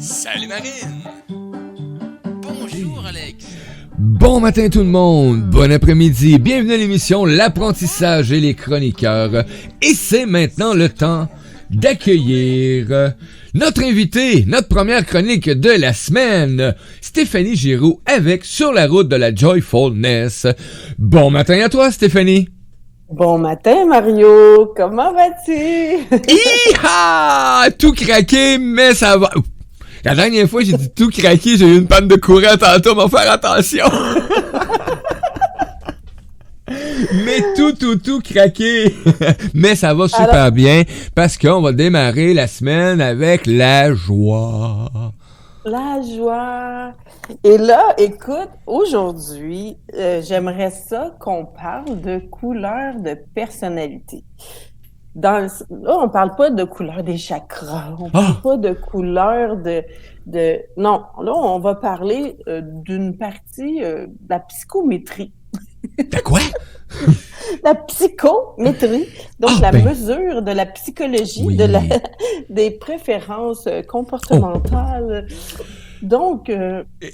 Salut Marine! Bonjour Alex! Bon matin tout le monde, bon après-midi, bienvenue à l'émission L'apprentissage et les chroniqueurs. Et c'est maintenant le temps d'accueillir notre invité, notre première chronique de la semaine, Stéphanie Giroux avec Sur la route de la Joyfulness. Bon matin à toi Stéphanie! Bon matin Mario, comment vas-tu? Hi-ha! Tout craqué, mais ça va... La dernière fois, j'ai dit tout craqué, j'ai eu une panne de courant tantôt, m'en faire attention. Mais tout craqué. Mais ça va super bien parce qu'on va démarrer la semaine avec la joie. La joie. Et là, écoute, aujourd'hui, j'aimerais ça qu'on parle de couleurs de personnalité. Là, on parle pas de couleur des chakras, on parle pas de couleur de... Non, là, on va parler d'une partie de la psychométrie. De quoi? La psychométrie, donc mesure de la psychologie, oui. Des préférences comportementales. Donc...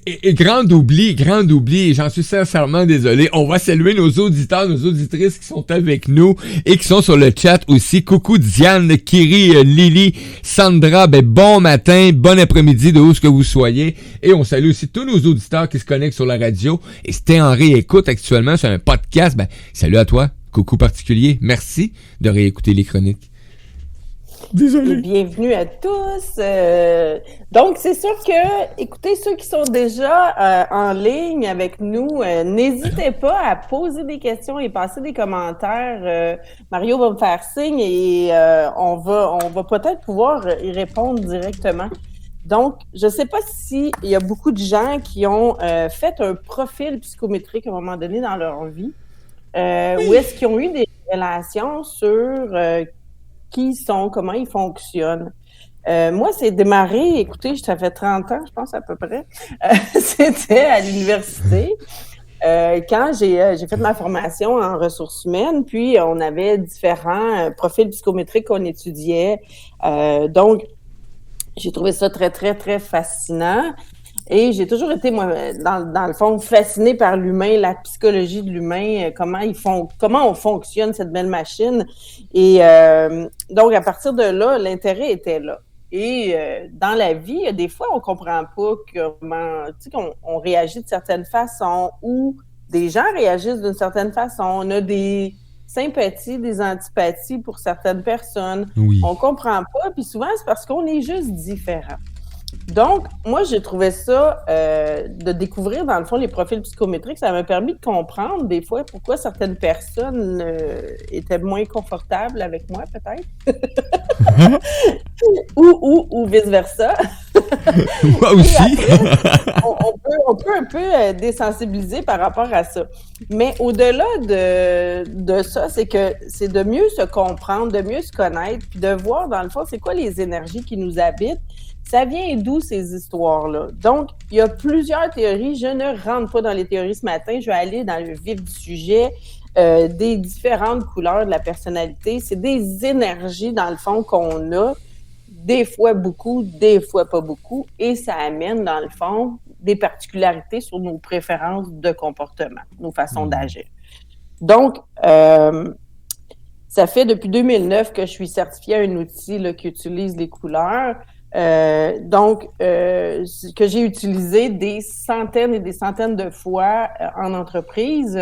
Et grand oubli, j'en suis sincèrement désolé. On va saluer nos auditeurs, nos auditrices qui sont avec nous et qui sont sur le chat aussi. Coucou Diane, Kiri, Lily, Sandra, bon matin, bon après-midi de où que vous soyez. Et on salue aussi tous nos auditeurs qui se connectent sur la radio. Et si t'es en réécoute actuellement sur un podcast, salut à toi, coucou particulier. Merci de réécouter les chroniques. Désolé. Et bienvenue à tous. Donc, c'est sûr que, écoutez, ceux qui sont déjà en ligne avec nous, n'hésitez pas à poser des questions et passer des commentaires. Mario va me faire signe et on va peut-être pouvoir y répondre directement. Donc, je ne sais pas s'il y a beaucoup de gens qui ont fait un profil psychométrique à un moment donné dans leur vie, ou est-ce qu'ils ont eu des relations sur... qui ils sont, comment ils fonctionnent. Moi, c'est démarré, écoutez, ça fait 30 ans, je pense, à peu près. C'était à l'université, quand j'ai fait ma formation en ressources humaines, puis on avait différents profils psychométriques qu'on étudiait. Donc, j'ai trouvé ça très, très, très fascinant. Et j'ai toujours été, moi, dans le fond, fascinée par l'humain, la psychologie de l'humain, comment on fonctionne, cette belle machine. Et donc, à partir de là, l'intérêt était là. Et dans la vie, des fois, on comprend pas comment, tu sais, qu'on réagit de certaines façons ou des gens réagissent d'une certaine façon. On a des sympathies, des antipathies pour certaines personnes. Oui. On comprend pas, puis souvent, c'est parce qu'on est juste différent. Donc, moi, j'ai trouvé ça, de découvrir, dans le fond, les profils psychométriques, ça m'a permis de comprendre, des fois, pourquoi certaines personnes étaient moins confortables avec moi, peut-être. ou vice-versa. Moi aussi. Après, on peut un peu désensibiliser par rapport à ça. Mais au-delà de ça, c'est de mieux se comprendre, de mieux se connaître, puis de voir, dans le fond, c'est quoi les énergies qui nous habitent. Ça vient d'où ces histoires-là? Donc, il y a plusieurs théories. Je ne rentre pas dans les théories ce matin. Je vais aller dans le vif du sujet des différentes couleurs de la personnalité. C'est des énergies, dans le fond, qu'on a. Des fois beaucoup, des fois pas beaucoup. Et ça amène, dans le fond, des particularités sur nos préférences de comportement, nos façons d'agir. Donc, ça fait depuis 2009 que je suis certifiée à un outil là, qui utilise les couleurs. Que j'ai utilisé des centaines et des centaines de fois en entreprise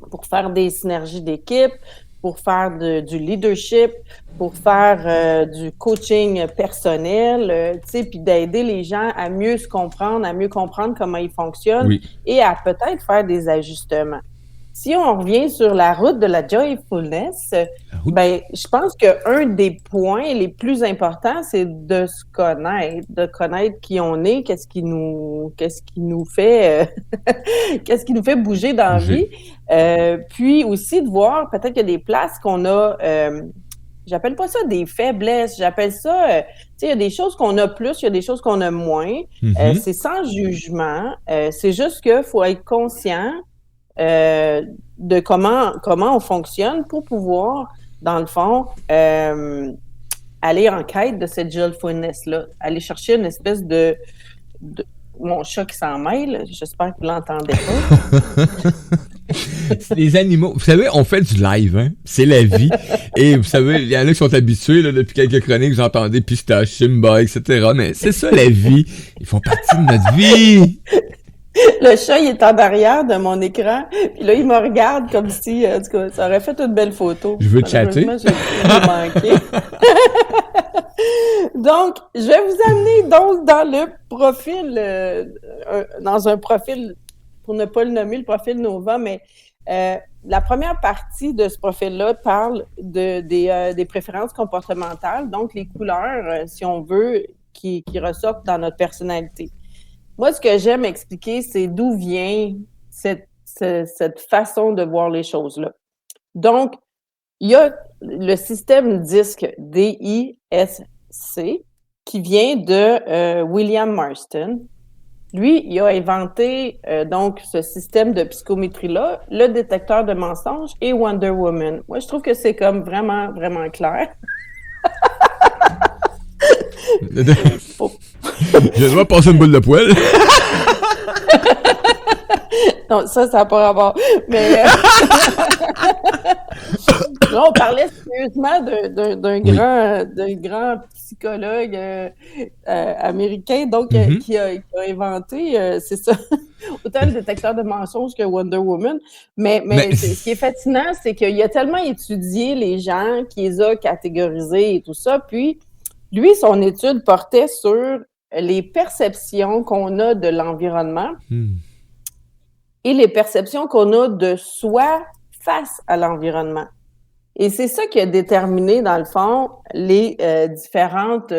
pour faire des synergies d'équipe, pour faire du leadership, pour faire du coaching personnel, tu sais, puis d'aider les gens à mieux se comprendre, à mieux comprendre comment ils fonctionnent et à peut-être faire des ajustements. Si on revient sur la route de la joyfulness, je pense qu'un des points les plus importants, c'est de se connaître, de connaître qui on est, qu'est-ce qui nous fait, qu'est-ce qui nous fait bouger dans la vie. Puis aussi de voir peut-être qu'il y a des places qu'on a, j'appelle pas ça des faiblesses, j'appelle ça, tu sais, il y a des choses qu'on a plus, il y a des choses qu'on a moins. C'est sans jugement, c'est juste qu'il faut être conscient de comment on fonctionne pour pouvoir, dans le fond, aller en quête de cette joyfulness-là, aller chercher une espèce de... Mon chat qui s'en mêle, j'espère que vous l'entendez pas. Les animaux, vous savez, on fait du live, hein? C'est la vie. Et vous savez, il y en a qui sont habitués, là, depuis quelques chroniques, vous entendez pistache, Simba, etc. Mais c'est ça, la vie. Ils font partie de notre vie. Le chat, il est en arrière de mon écran, puis là, il me regarde comme si, en tout cas, ça aurait fait une belle photo. Je veux te chatter. J'ai manqué. Donc, je vais vous amener donc dans le profil, dans un profil, pour ne pas le nommer, le profil Nova, mais la première partie de ce profil-là parle des préférences comportementales, donc les couleurs, si on veut, qui ressortent dans notre personnalité. Moi, ce que j'aime expliquer, c'est d'où vient cette façon de voir les choses-là. Donc, il y a le système DISC, D-I-S-C, qui vient de William Marston. Lui, il a inventé donc ce système de psychométrie-là, le détecteur de mensonges et Wonder Woman. Moi, je trouve que c'est comme vraiment, vraiment clair. Je dois passer une boule de poêle. Non, ça n'a pas rapport. Mais là, on parlait sérieusement d'un grand psychologue américain, donc qui a inventé, c'est ça, autant le détecteur de mensonges que Wonder Woman. Mais ce qui est fascinant, c'est qu'il a tellement étudié les gens, qu'il les a catégorisés et tout ça, puis lui, son étude portait sur les perceptions qu'on a de l'environnement et les perceptions qu'on a de soi face à l'environnement. Et c'est ça qui a déterminé, dans le fond, les différentes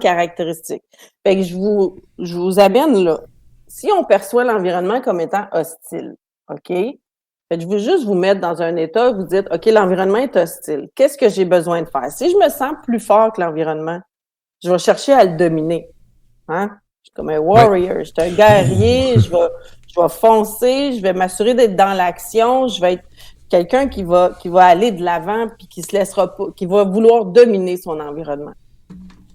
caractéristiques. Fait que je vous amène là. Si on perçoit l'environnement comme étant hostile, OK? Fait que je veux juste vous mettre dans un état où vous dites, OK, l'environnement est hostile. Qu'est-ce que j'ai besoin de faire? Si je me sens plus fort que l'environnement, je vais chercher à le dominer. Hein? Je suis comme un warrior, je suis un guerrier, je vais foncer, je vais m'assurer d'être dans l'action, je vais être quelqu'un qui va aller de l'avant puis qui se laissera pas, qui va vouloir dominer son environnement.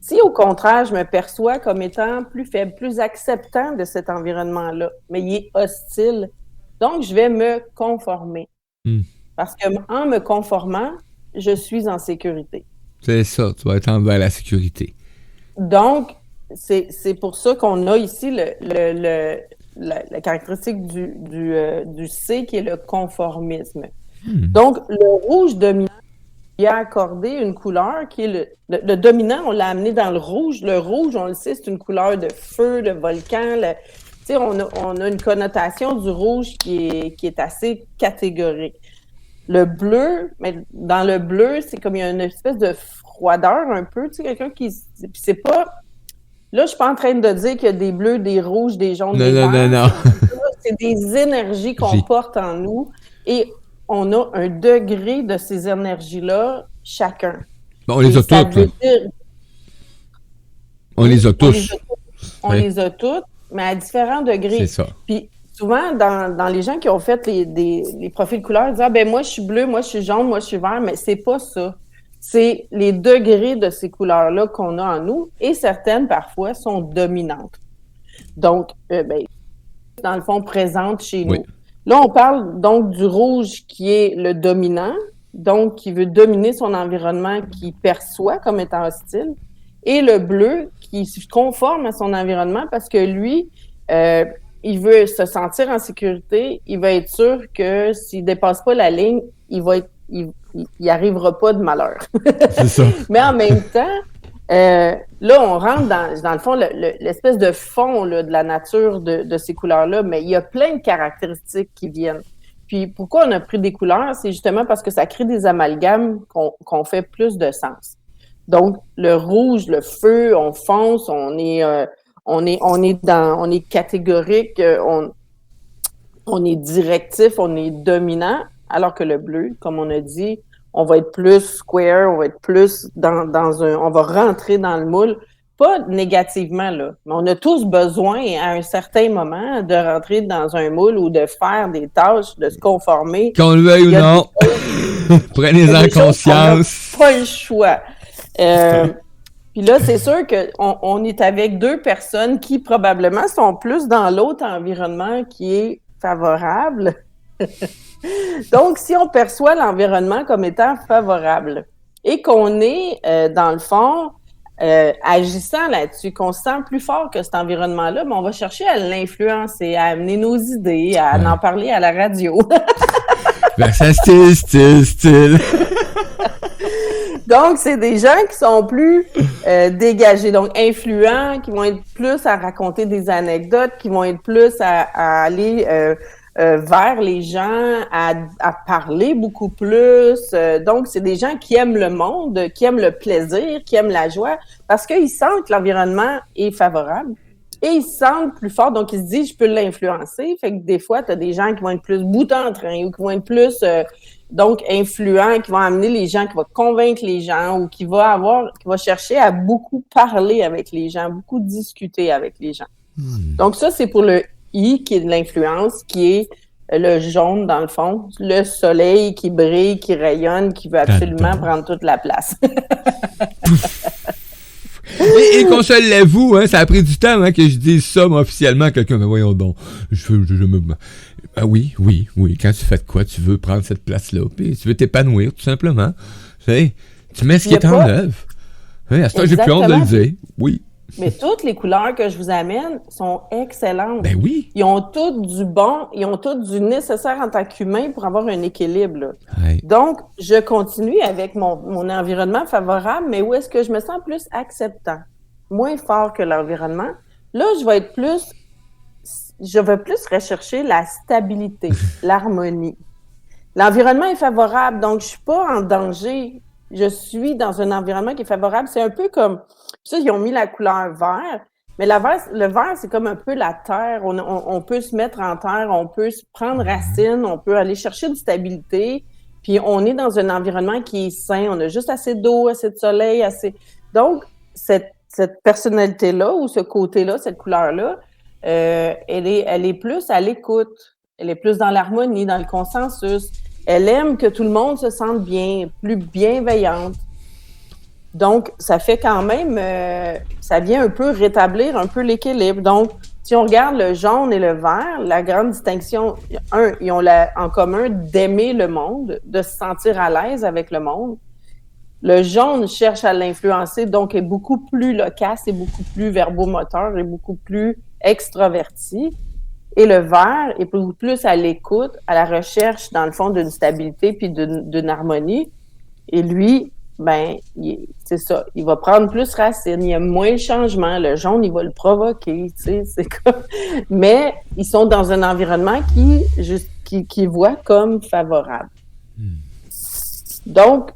Si au contraire, je me perçois comme étant plus faible, plus acceptant de cet environnement-là, mais il est hostile, donc je vais me conformer. Parce que en me conformant, je suis en sécurité. C'est ça, tu vas être envers la sécurité. Donc, c'est pour ça qu'on a ici la caractéristique du C qui est le conformisme. Donc, le rouge dominant, il a accordé une couleur qui est le dominant, on l'a amené dans le rouge. Le rouge, on le sait, c'est une couleur de feu, de volcan. Tu sais, on a une connotation du rouge qui est assez catégorique. Le bleu, mais dans le bleu, c'est comme il y a une espèce de froideur un peu, tu sais, quelqu'un qui... Puis c'est pas... Là, je suis pas en train de dire qu'il y a des bleus, des rouges, des jaunes, des verts. Non. C'est des énergies qu'on porte en nous et on a un degré de ces énergies-là chacun. Bon, on les a toutes. On les a tous. On les a toutes, mais à différents degrés. C'est ça. Puis souvent, dans les gens qui ont fait les profils couleurs, ils disent « Ah, ben moi, je suis bleu, moi, je suis jaune, moi, je suis vert », mais c'est pas ça. C'est les degrés de ces couleurs-là qu'on a en nous, et certaines, parfois, sont dominantes. Donc, dans le fond, présentes chez nous. Là, on parle donc du rouge qui est le dominant, donc qui veut dominer son environnement, qui perçoit comme étant hostile, et le bleu qui se conforme à son environnement parce que lui, il veut se sentir en sécurité, il va être sûr que s'il dépasse pas la ligne, il arrivera pas de malheur. C'est ça. Mais en même temps, là, on rentre dans le fond, l'espèce de fond là, de la nature de ces couleurs-là, mais il y a plein de caractéristiques qui viennent. Puis pourquoi on a pris des couleurs? C'est justement parce que ça crée des amalgames qu'on fait plus de sens. Donc, le rouge, le feu, on fonce, on est catégorique, on est directif, on est dominant, alors que le bleu, comme on a dit, on va être plus square, on va être plus on va rentrer dans le moule, pas négativement, là, mais on a tous besoin, à un certain moment, de rentrer dans un moule ou de faire des tâches, de se conformer. Qu'on le veuille ou non, prenez-en conscience. pas le choix. Puis là, c'est sûr qu'on est avec deux personnes qui probablement sont plus dans l'autre environnement qui est favorable. Donc, si on perçoit l'environnement comme étant favorable et qu'on est, dans le fond, agissant là-dessus, qu'on se sent plus fort que cet environnement-là, mais on va chercher à l'influencer, à amener nos idées, à en parler à la radio. Ben, ça style. Donc, c'est des gens qui sont plus dégagés, donc influents, qui vont être plus à raconter des anecdotes, qui vont être plus à aller vers les gens, à parler beaucoup plus. Donc, c'est des gens qui aiment le monde, qui aiment le plaisir, qui aiment la joie, parce qu'ils sentent que l'environnement est favorable. Et ils se sentent plus forts, donc ils se disent, je peux l'influencer. Fait que des fois, tu as des gens qui vont être plus bout en train ou qui vont être plus donc influents, qui vont amener les gens, qui vont convaincre les gens ou qui va chercher à beaucoup parler avec les gens, beaucoup discuter avec les gens. Donc ça, c'est pour le I qui est de l'influence, qui est le jaune dans le fond, le soleil qui brille, qui rayonne, qui veut absolument prendre toute la place. Et qu'on se l'avoue, hein, ça a pris du temps que je dise ça moi, officiellement à quelqu'un. Mais voyons donc, oui, quand tu fais de quoi, tu veux prendre cette place-là, puis tu veux t'épanouir, tout simplement. Tu mets ce qui est en œuvre. À ce temps, j'ai plus honte de le dire. Oui. Mais toutes les couleurs que je vous amène sont excellentes. Ben oui. Ils ont toutes du bon, ils ont toutes du nécessaire en tant qu'humain pour avoir un équilibre. Là. Ouais. Donc, je continue avec mon environnement favorable, mais où est-ce que je me sens plus acceptant, moins fort que l'environnement. Là, je vais plus rechercher la stabilité, l'harmonie. L'environnement est favorable, donc je suis pas en danger. Je suis dans un environnement qui est favorable. C'est un peu comme... Ça, ils ont mis la couleur vert, mais le vert, c'est comme un peu la terre. On peut se mettre en terre, on peut se prendre racine, on peut aller chercher une stabilité, puis on est dans un environnement qui est sain. On a juste assez d'eau, assez de soleil, assez... Donc, cette personnalité-là ou ce côté-là, cette couleur-là, elle est plus à l'écoute. Elle est plus dans l'harmonie, dans le consensus. Elle aime que tout le monde se sente bien, plus bienveillante. Donc, ça fait quand même, ça vient un peu rétablir un peu l'équilibre. Donc, si on regarde le jaune et le vert, la grande distinction, ils ont en commun d'aimer le monde, de se sentir à l'aise avec le monde. Le jaune cherche à l'influencer, donc est beaucoup plus loquace, est beaucoup plus verbomoteur, est beaucoup plus extraverti. Et le vert est beaucoup plus à l'écoute, à la recherche, dans le fond, d'une stabilité puis d'une harmonie. Et lui, c'est ça, il va prendre plus racine, il y a moins de changement. Le jaune, il va le provoquer, tu sais, c'est comme... Mais ils sont dans un environnement qui voit comme favorable. Donc,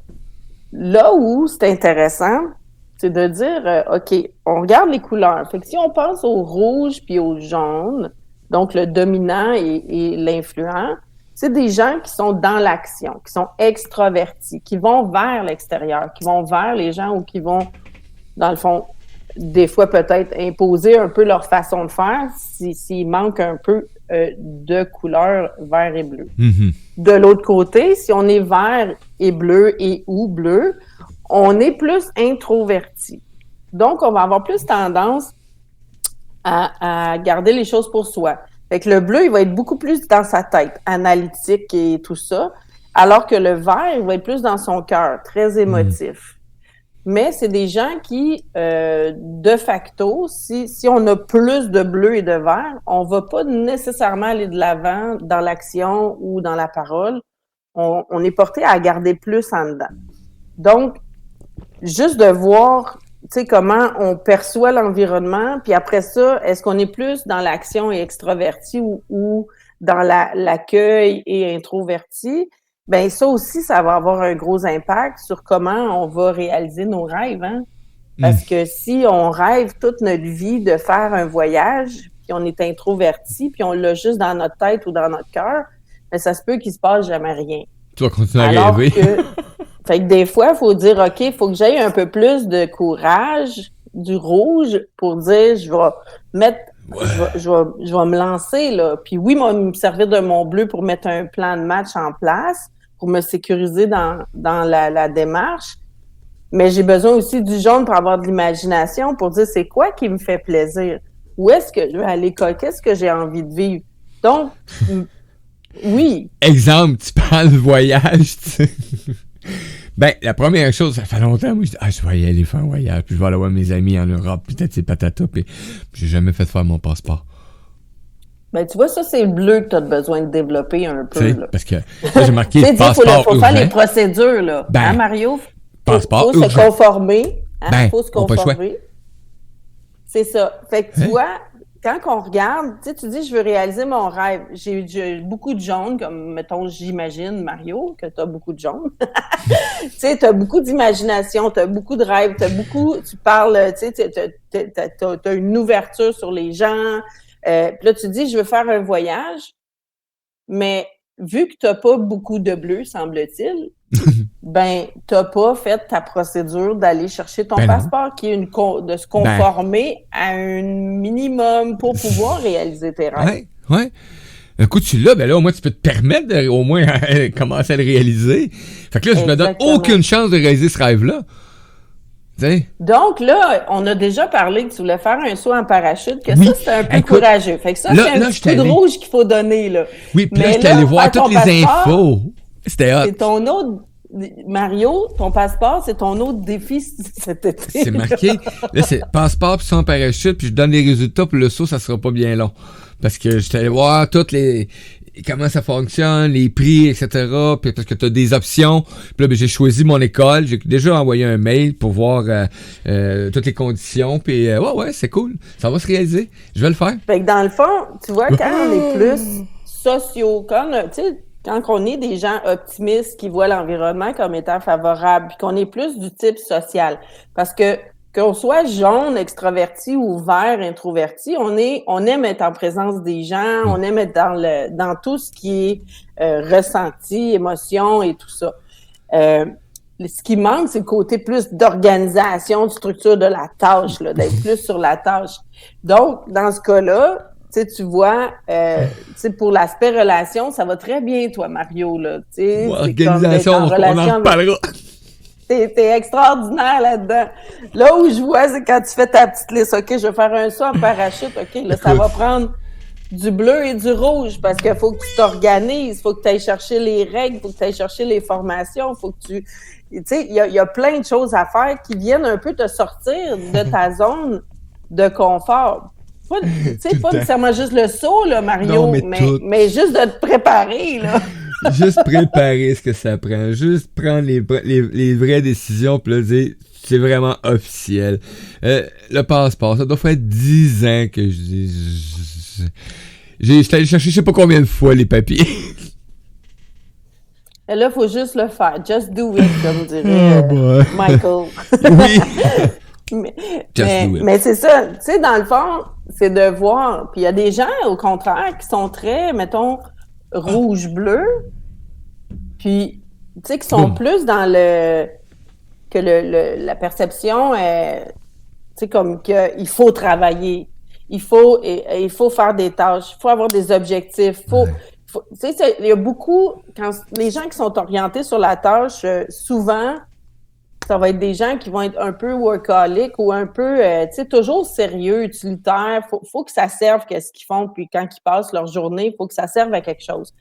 là où c'est intéressant, c'est de dire, OK, on regarde les couleurs. Fait que si on pense au rouge puis au jaune, donc le dominant et l'influent, c'est des gens qui sont dans l'action, qui sont extravertis, qui vont vers l'extérieur, qui vont vers les gens ou qui vont, dans le fond, des fois peut-être imposer un peu leur façon de faire s'il manque un peu de couleur vert et bleu. Mm-hmm. De l'autre côté, si on est vert et bleu ou bleu, on est plus introverti. Donc, on va avoir plus tendance à garder les choses pour soi. Fait que le bleu, il va être beaucoup plus dans sa tête, analytique et tout ça, alors que le vert, il va être plus dans son cœur, très émotif. Mais c'est des gens qui, de facto, si on a plus de bleu et de vert, on va pas nécessairement aller de l'avant dans l'action ou dans la parole. On est porté à garder plus en dedans. Donc, juste de voir, tu sais, comment on perçoit l'environnement, puis après ça, est-ce qu'on est plus dans l'action et extraverti ou dans l'accueil et introverti? Ben ça aussi, ça va avoir un gros impact sur comment on va réaliser nos rêves, hein? Parce que si on rêve toute notre vie de faire un voyage, puis on est introverti, puis on l'a juste dans notre tête ou dans notre cœur, ben ça se peut qu'il se passe jamais rien. Tu vas continuer à rêver. Fait que des fois, il faut dire, OK, il faut que j'aie un peu plus de courage, du rouge, pour dire, je vais me lancer, là. Puis oui, moi, me servir de mon bleu pour mettre un plan de match en place, pour me sécuriser dans la démarche. Mais j'ai besoin aussi du jaune pour avoir de l'imagination, pour dire c'est quoi qui me fait plaisir? Où est-ce que je vais à l'école? Qu'est-ce que j'ai envie de vivre? Donc, oui. Exemple, tu parles de voyage, tu sais. Ben, la première chose, ça fait longtemps, moi, je dis, je vais y aller faire un voyage, puis je vais aller voir mes amis en Europe, peut-être c'est patata, puis j'ai jamais fait faire mon passeport. Ben, tu vois, ça, c'est le bleu que tu as besoin de développer un Tu peu, sais, là. parce que là, j'ai marqué Tu sais, passeport faut faire les urgent. procédures, là. Ben, Hein, Mario? passeport Faut se urgent. conformer. Hein? Ben, Faut se on a pas le choix. conformer. C'est ça. Fait que tu Hein? vois, quand on regarde, tu dis, je veux réaliser mon rêve. J'ai beaucoup de jaunes, comme, mettons, j'imagine, Mario, que tu as beaucoup de jaunes. Tu sais, tu as beaucoup d'imagination, tu as beaucoup de rêves, tu parles, tu sais, tu as une ouverture sur les gens. Puis là, tu dis, je veux faire un voyage, mais vu que tu n'as pas beaucoup de bleu, semble-t-il, ben, tu n'as pas fait ta procédure d'aller chercher ton Ben non. passeport, qui est de se conformer à un minimum pour pouvoir réaliser tes rêves. Ouais. Un coup, tu l'as, ben là, au moins, tu peux te permettre de, au moins, commencer à le réaliser. Fait que là, je me donne Exactement. aucune chance de réaliser ce rêve-là. Tu sais? Donc là, on a déjà parlé que tu voulais faire un saut en parachute, que Oui. ça, c'était un peu Écoute, courageux. Fait que ça, là, c'est un là, petit j'étais coup de allé. rouge qu'il faut donner, là. Oui, puis là, Mais j'étais allé voir faire toutes ton les passeport, infos. C'était hot. c'est ton autre... Mario, ton passeport, c'est ton autre défi cet été. C'est marqué. Là, c'est passeport puis sans parachute, puis je donne les résultats, puis le saut, ça sera pas bien long. Parce que j'étais allé voir toutes les... comment ça fonctionne, les prix, etc. Puis parce que tu as des options. Puis là, ben, j'ai choisi mon école. J'ai déjà envoyé un mail pour voir toutes les conditions. Puis ouais, c'est cool. Ça va se réaliser. Je vais le faire. Fait que dans le fond, tu vois, quand on est plus sociaux, quand on est des gens optimistes qui voient l'environnement comme étant favorable, puis qu'on est plus du type social, parce que qu'on soit jaune, extraverti ou vert, introverti, on aime être en présence des gens, on aime être dans tout ce qui est ressenti, émotion et tout ça. Ce qui manque, c'est le côté plus d'organisation, de structure de la tâche, là, d'être plus sur la tâche. Donc, dans ce cas-là, tu vois, pour l'aspect relation, ça va très bien, toi, Mario, là. Organisation, on en reparlera. T'es extraordinaire là-dedans. Là où je vois, c'est quand tu fais ta petite liste. OK, je vais faire un saut en parachute. OK, là, ça va prendre du bleu et du rouge parce qu'il faut que tu t'organises, il faut que tu ailles chercher les règles, il faut que tu ailles chercher les formations, il faut que tu... Tu sais, il y a plein de choses à faire qui viennent un peu te sortir de ta zone de confort. Pas nécessairement juste le saut, là, Mario, non, mais juste de te préparer, là. Juste préparer ce que ça prend. Juste prendre les vraies décisions, puis là, dire, c'est vraiment officiel. Le passeport, ça doit faire 10 ans que j'étais allé chercher je sais pas combien de fois les papiers. Et là, il faut juste le faire. Just do it, comme dirait Michael. Oui. mais c'est ça. Tu sais, dans le fond, c'est de voir. Puis il y a des gens, au contraire, qui sont très, mettons, rouge-bleu. Puis, tu sais, qui sont plus dans la perception, tu sais, comme qu'il faut travailler. Il faut faire des tâches. Il faut avoir des objectifs. Tu sais, il y a beaucoup, quand les gens qui sont orientés sur la tâche, souvent, ça va être des gens qui vont être un peu workaholic ou un peu, tu sais, toujours sérieux, utilitaire. Faut que ça serve qu'est-ce qu'ils font, puis quand ils passent leur journée, il faut que ça serve à quelque chose.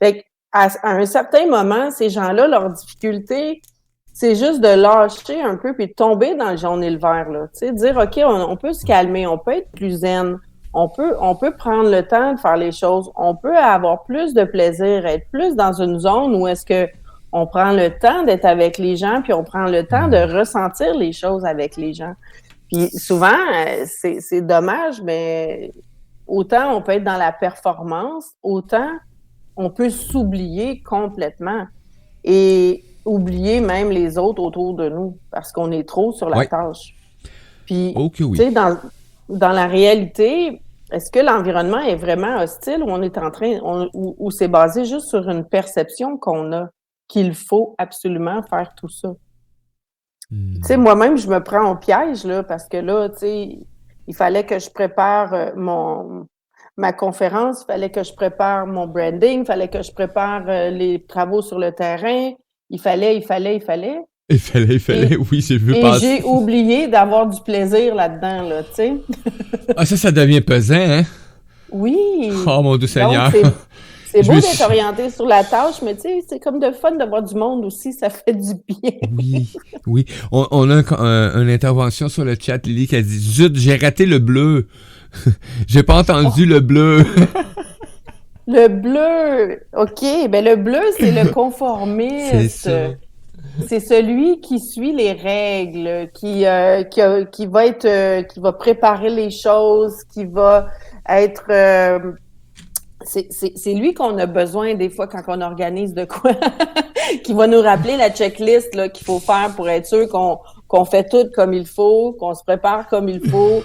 Fait qu'à un certain moment, ces gens-là, leur difficulté, c'est juste de lâcher un peu puis de tomber dans le jaune et le vert, là. Tu sais, dire, OK, on peut se calmer, on peut être plus zen, on peut prendre le temps de faire les choses, on peut avoir plus de plaisir, être plus dans une zone où est-ce que on prend le temps d'être avec les gens, puis on prend le temps de ressentir les choses avec les gens. Puis souvent, c'est dommage, mais autant on peut être dans la performance, autant on peut s'oublier complètement et oublier même les autres autour de nous parce qu'on est trop sur la tâche. Puis, tu sais, dans la réalité, est-ce que l'environnement est vraiment hostile ou on est en train, ou c'est basé juste sur une perception qu'on a qu'il faut absolument faire tout ça? Tu sais, moi-même, je me prends au piège, là, parce que là, tu sais, il fallait que je prépare ma conférence, il fallait que je prépare mon branding, il fallait que je prépare les travaux sur le terrain. Il fallait. Il fallait, oui, j'ai vu Et passer. j'ai oublié d'avoir du plaisir là-dedans, là, tu sais. Ah, ça devient pesant, hein? Oui. Oh, mon Dieu Seigneur. Donc, c'est Je beau me d'être suis- orienté sur la tâche, mais tu sais, c'est comme de fun d'avoir du monde aussi, ça fait du bien. Oui, oui. On a une intervention sur le chat, Lily, qui a dit « Zut, j'ai raté le bleu. J'ai pas entendu le bleu. » Le bleu, OK, ben le bleu, c'est le conformiste. C'est ça. C'est celui qui suit les règles, qui va être, qui va préparer les choses, qui va être, c'est lui qu'on a besoin des fois quand on organise de quoi, qui va nous rappeler la checklist là qu'il faut faire pour être sûr qu'on fait tout comme il faut, qu'on se prépare comme il faut.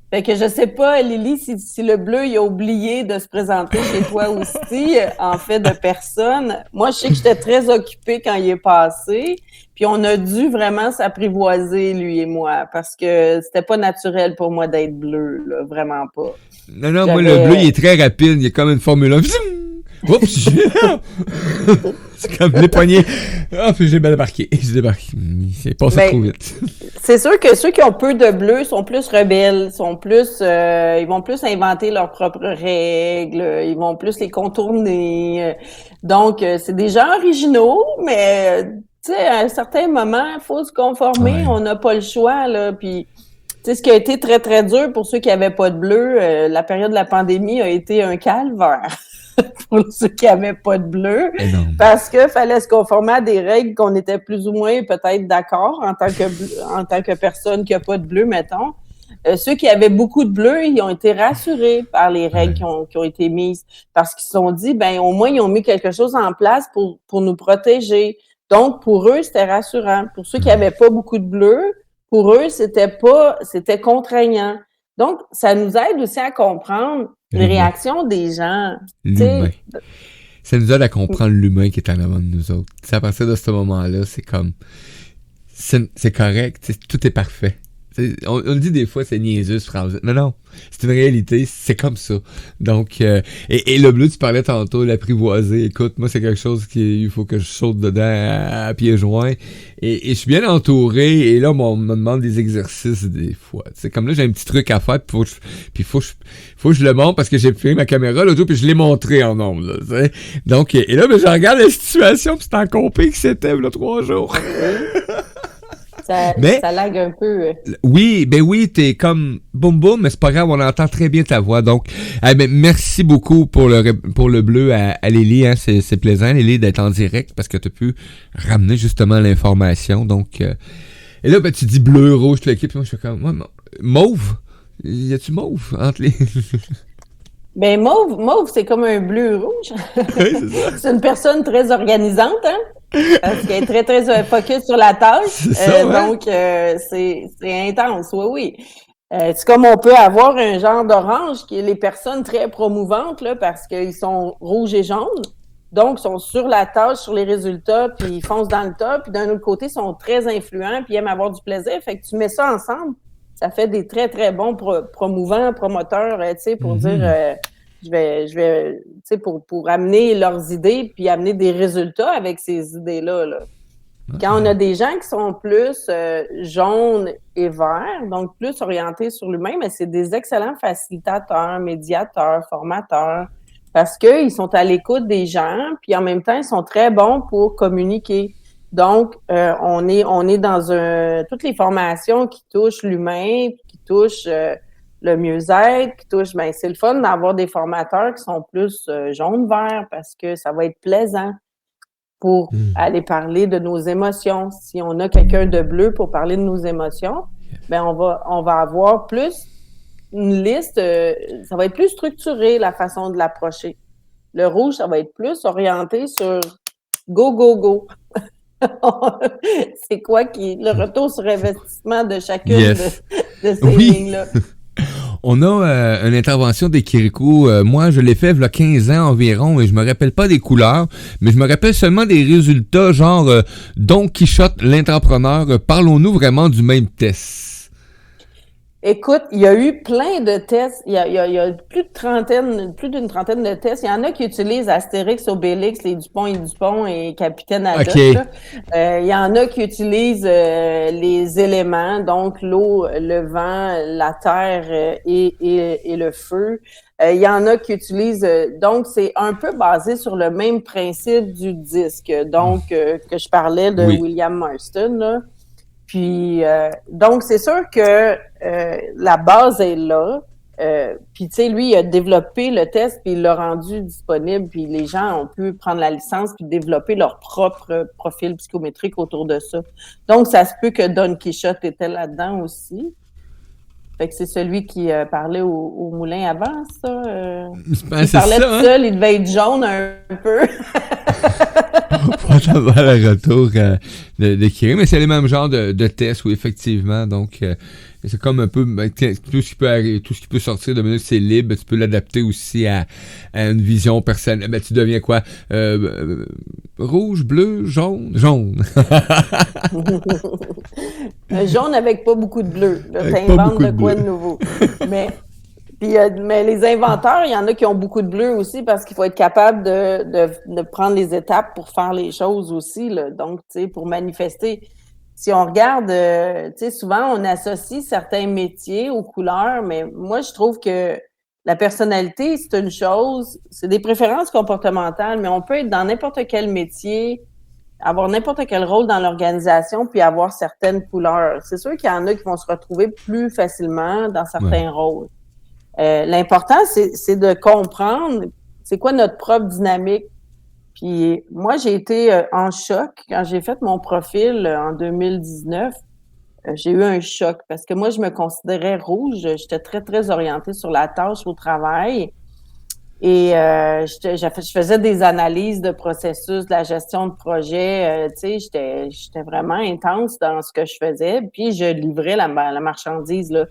Fait que je sais pas, Lily, si le bleu il a oublié de se présenter chez toi aussi, en fait de personne. Moi, je sais que j'étais très occupée quand il est passé, puis on a dû vraiment s'apprivoiser, lui et moi, parce que c'était pas naturel pour moi d'être bleu, là, vraiment pas. Non, moi, le bleu, il est très rapide. Il est comme une Formule 1. Oups! C'est comme les poignets. Ah, puis j'ai débarqué. J'ai débarqué. C'est passé trop vite. C'est sûr que ceux qui ont peu de bleu sont plus rebelles, ils vont plus inventer leurs propres règles, ils vont plus les contourner. Donc, c'est des gens originaux, mais tu sais, à un certain moment, il faut se conformer. Ouais. On n'a pas le choix, là. Puis, tu sais, ce qui a été très, très dur pour ceux qui n'avaient pas de bleu, la période de la pandémie a été un calvaire. Pour ceux qui n'avaient pas de bleu, Énorme. parce que fallait se conformer à des règles qu'on était plus ou moins peut-être d'accord en tant que personne qui n'a pas de bleu, mettons. Ceux qui avaient beaucoup de bleu, ils ont été rassurés par les règles qui ont été mises parce qu'ils se sont dit, ben au moins ils ont mis quelque chose en place pour nous protéger. Donc pour eux c'était rassurant. Pour ceux qui n'avaient pas beaucoup de bleu, pour eux c'était contraignant. Donc ça nous aide aussi à comprendre les réactions des gens. L'humain. Ça nous aide à comprendre l'humain qui est en avant de nous autres. T'sais, à partir de ce moment-là, c'est comme... C'est correct. Tout est parfait. On le dit des fois, c'est niaiseux, cette phrase. Non, c'est une réalité, c'est comme ça. Donc, et le bleu, tu parlais tantôt, l'apprivoiser. Écoute, moi, c'est quelque chose il faut que je saute dedans à pieds joints. Et je suis bien entouré, et là, on me demande des exercices des fois. C'est comme là, j'ai un petit truc à faire, puis faut que je le montre parce que j'ai pris ma caméra l'autre jour, puis je l'ai montré en nombre. Là, donc, et là, ben, je regarde la situation, puis c'est en compé que c'était, là, 3 jours. Ça lag un peu. Oui, t'es comme boum boum, mais c'est pas grave, on entend très bien ta voix. Donc, merci beaucoup pour le bleu à Lily, hein, c'est plaisant Lily d'être en direct parce que t'as pu ramener justement l'information. Donc, et là ben tu dis bleu, rouge, toute l'équipe, moi je fais comme mauve. Y a-tu mauve entre les Ben mauve c'est comme un bleu rouge. Oui, c'est ça. C'est une personne très organisante, hein? Parce qu'elle est très, très focus sur la tâche. C'est ça, ouais. Donc, c'est intense, oui. C'est comme on peut avoir un genre d'orange qui est les personnes très promouvantes, là, parce qu'ils sont rouges et jaunes. Donc, ils sont sur la tâche, sur les résultats, puis ils foncent dans le tas. Puis d'un autre côté, ils sont très influents, puis ils aiment avoir du plaisir. Fait que tu mets ça ensemble, ça fait des très, très bons promoteurs, tu sais, pour dire... je vais, tu sais, pour amener leurs idées puis amener des résultats avec ces idées-là. Là. Quand on a des gens qui sont plus jaunes et verts, donc plus orientés sur l'humain, mais c'est des excellents facilitateurs, médiateurs, formateurs, parce qu'ils sont à l'écoute des gens, puis en même temps, ils sont très bons pour communiquer. Donc, on est dans toutes les formations qui touchent l'humain, qui touchent le mieux-être, qui touche, ben c'est le fun d'avoir des formateurs qui sont plus jaune-vert parce que ça va être plaisant pour aller parler de nos émotions. Si on a quelqu'un de bleu pour parler de nos émotions, ben on va avoir plus une liste, ça va être plus structuré la façon de l'approcher. Le rouge, ça va être plus orienté sur go, go, go. C'est quoi le retour sur investissement de chacune de ces lignes-là. On a une intervention des Kirikou. Moi, je l'ai fait il y a 15 ans environ et je me rappelle pas des couleurs, mais je me rappelle seulement des résultats, genre Don Quichotte, l'entrepreneur. Parlons-nous vraiment du même test? Écoute, il y a eu plein de tests. Il y a plus d'une trentaine de tests. Il y en a qui utilisent Astérix, Obélix, les Dupont et Dupont et Capitaine Haddock. OK. Il y en a qui utilisent les éléments, donc l'eau, le vent, la terre et le feu. Il y en a qui utilisent... donc, c'est un peu basé sur le même principe du disque. Donc, que je parlais de William Marston, là. Puis, donc, c'est sûr que la base est là. Puis, tu sais, lui, il a développé le test, puis il l'a rendu disponible, puis les gens ont pu prendre la licence puis développer leur propre profil psychométrique autour de ça. Donc, ça se peut que Don Quichotte était là-dedans aussi. Fait que c'est celui qui parlait au moulin avant, ça. Il parlait ça, tout seul, il devait être jaune un peu. Pas avoir le retour de Kiri, mais c'est le même genre de test, oui, effectivement. Donc, c'est comme un peu tout ce qui peut sortir de minute, c'est libre. Tu peux l'adapter aussi à une vision personnelle. Ben, tu deviens quoi? Rouge, bleu, jaune? Jaune. Jaune avec pas beaucoup de bleu. T'inventes de quoi de nouveau. Mais les inventeurs, il y en a qui ont beaucoup de bleu aussi parce qu'il faut être capable de prendre les étapes pour faire les choses aussi, là. Donc, tu sais, pour manifester. Si on regarde, tu sais, souvent, on associe certains métiers aux couleurs, mais moi, je trouve que la personnalité, c'est une chose, c'est des préférences comportementales, mais on peut être dans n'importe quel métier, avoir n'importe quel rôle dans l'organisation, puis avoir certaines couleurs. C'est sûr qu'il y en a qui vont se retrouver plus facilement dans certains rôles. L'important, c'est de comprendre c'est quoi notre propre dynamique. Puis moi, j'ai été en choc quand j'ai fait mon profil en 2019. J'ai eu un choc parce que moi, je me considérais rouge. J'étais très, très orientée sur la tâche au travail. Et je faisais des analyses de processus, de la gestion de projet. Tu sais, j'étais vraiment intense dans ce que je faisais. Puis je livrais la marchandise, là.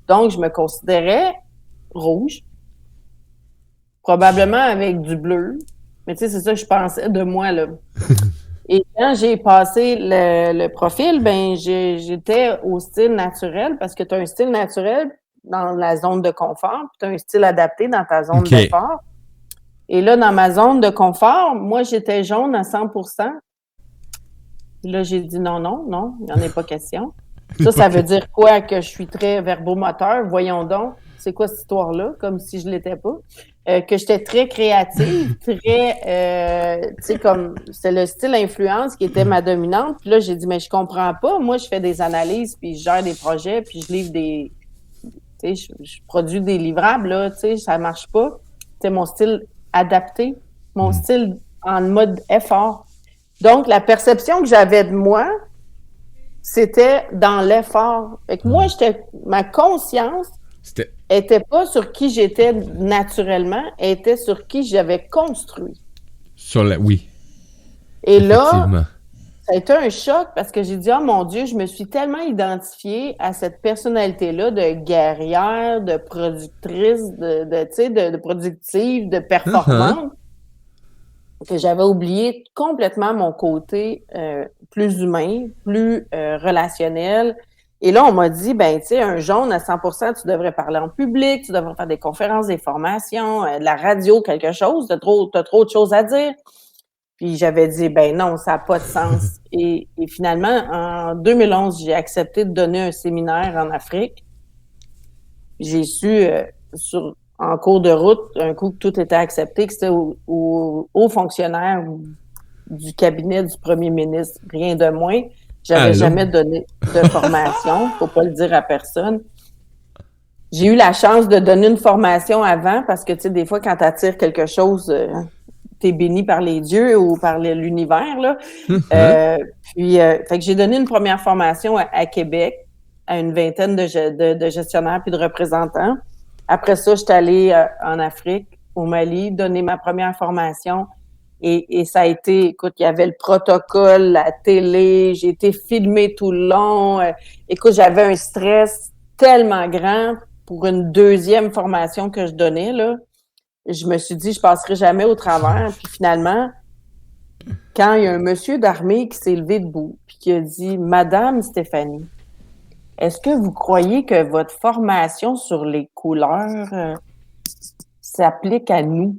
Donc, je me considérais rouge, probablement avec du bleu. Mais tu sais, c'est ça que je pensais de moi, là. Et quand j'ai passé le profil, ben j'étais au style naturel parce que tu as un style naturel dans la zone de confort, puis tu as un style adapté dans ta zone d'effort. Et là, dans ma zone de confort, moi, j'étais jaune à 100%. Puis là, j'ai dit non, il n'y en a pas question. Ça veut dire quoi? Que je suis très verbomoteur? Voyons donc. C'est quoi cette histoire-là? Comme si je l'étais pas. Que j'étais très créative, très... tu sais, comme... C'est le style influence qui était ma dominante. Puis là, j'ai dit, mais je comprends pas. Moi, je fais des analyses, puis je gère des projets, puis je livre des... Tu sais, je produis des livrables, là. Tu sais, ça marche pas. C'est mon style adapté. Mon style en mode effort. Donc, la perception que j'avais de moi, c'était dans l'effort. Fait que moi, ma conscience était pas sur qui j'étais naturellement, elle était sur qui j'avais construit. Oui. Et là, ça a été un choc parce que j'ai dit, oh mon Dieu, je me suis tellement identifiée à cette personnalité-là de guerrière, de productrice, de productive, de performante, que j'avais oublié complètement mon côté plus humain, plus relationnel. Et là, on m'a dit, ben, tu sais, un jaune à 100%, tu devrais parler en public, tu devrais faire des conférences, des formations, de la radio, quelque chose, t'as trop de choses à dire. Puis j'avais dit, ben non, ça n'a pas de sens. Et finalement, en 2011, j'ai accepté de donner un séminaire en Afrique. J'ai su, en cours de route, un coup que tout était accepté, que c'était aux fonctionnaires du cabinet du premier ministre, rien de moins. J'avais jamais donné de formation, faut pas le dire à personne. J'ai eu la chance de donner une formation avant parce que, tu sais, des fois, quand tu attires quelque chose, t'es béni par les dieux ou par l'univers, là. Fait que j'ai donné une première formation à Québec à une vingtaine de gestionnaires puis de représentants. Après ça, j'étais allée en Afrique, au Mali, donner ma première formation. Et ça a été, écoute, il y avait le protocole, la télé, j'ai été filmée tout le long. Écoute, j'avais un stress tellement grand pour une deuxième formation que je donnais, là. Je me suis dit, je passerai jamais au travers. Puis finalement, quand il y a un monsieur d'armée qui s'est levé debout, puis qui a dit, Madame Stéphanie, est-ce que vous croyez que votre formation sur les couleurs s'applique à nous,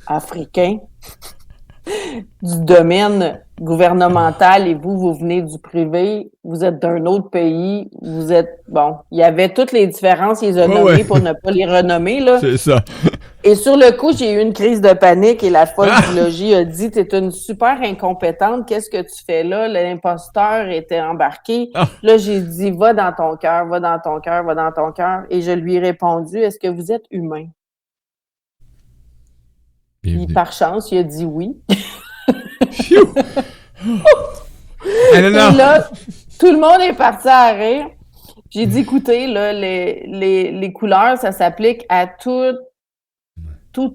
Africains, du domaine gouvernemental et vous venez du privé, vous êtes d'un autre pays, vous êtes, bon, il y avait toutes les différences, ils les ont nommées pour ne pas les renommer, là. C'est ça. Et sur le coup, j'ai eu une crise de panique et la folle du logis a dit, t'es une super incompétente, qu'est-ce que tu fais là? L'imposteur était embarqué. Là, j'ai dit, va dans ton cœur, va dans ton cœur, va dans ton cœur. Et je lui ai répondu, est-ce que vous êtes humain? Puis, par chance, il a dit oui. Ah, non, non. Et là, tout le monde est parti à rire. J'ai dit, écoutez, là, les couleurs, ça s'applique à tout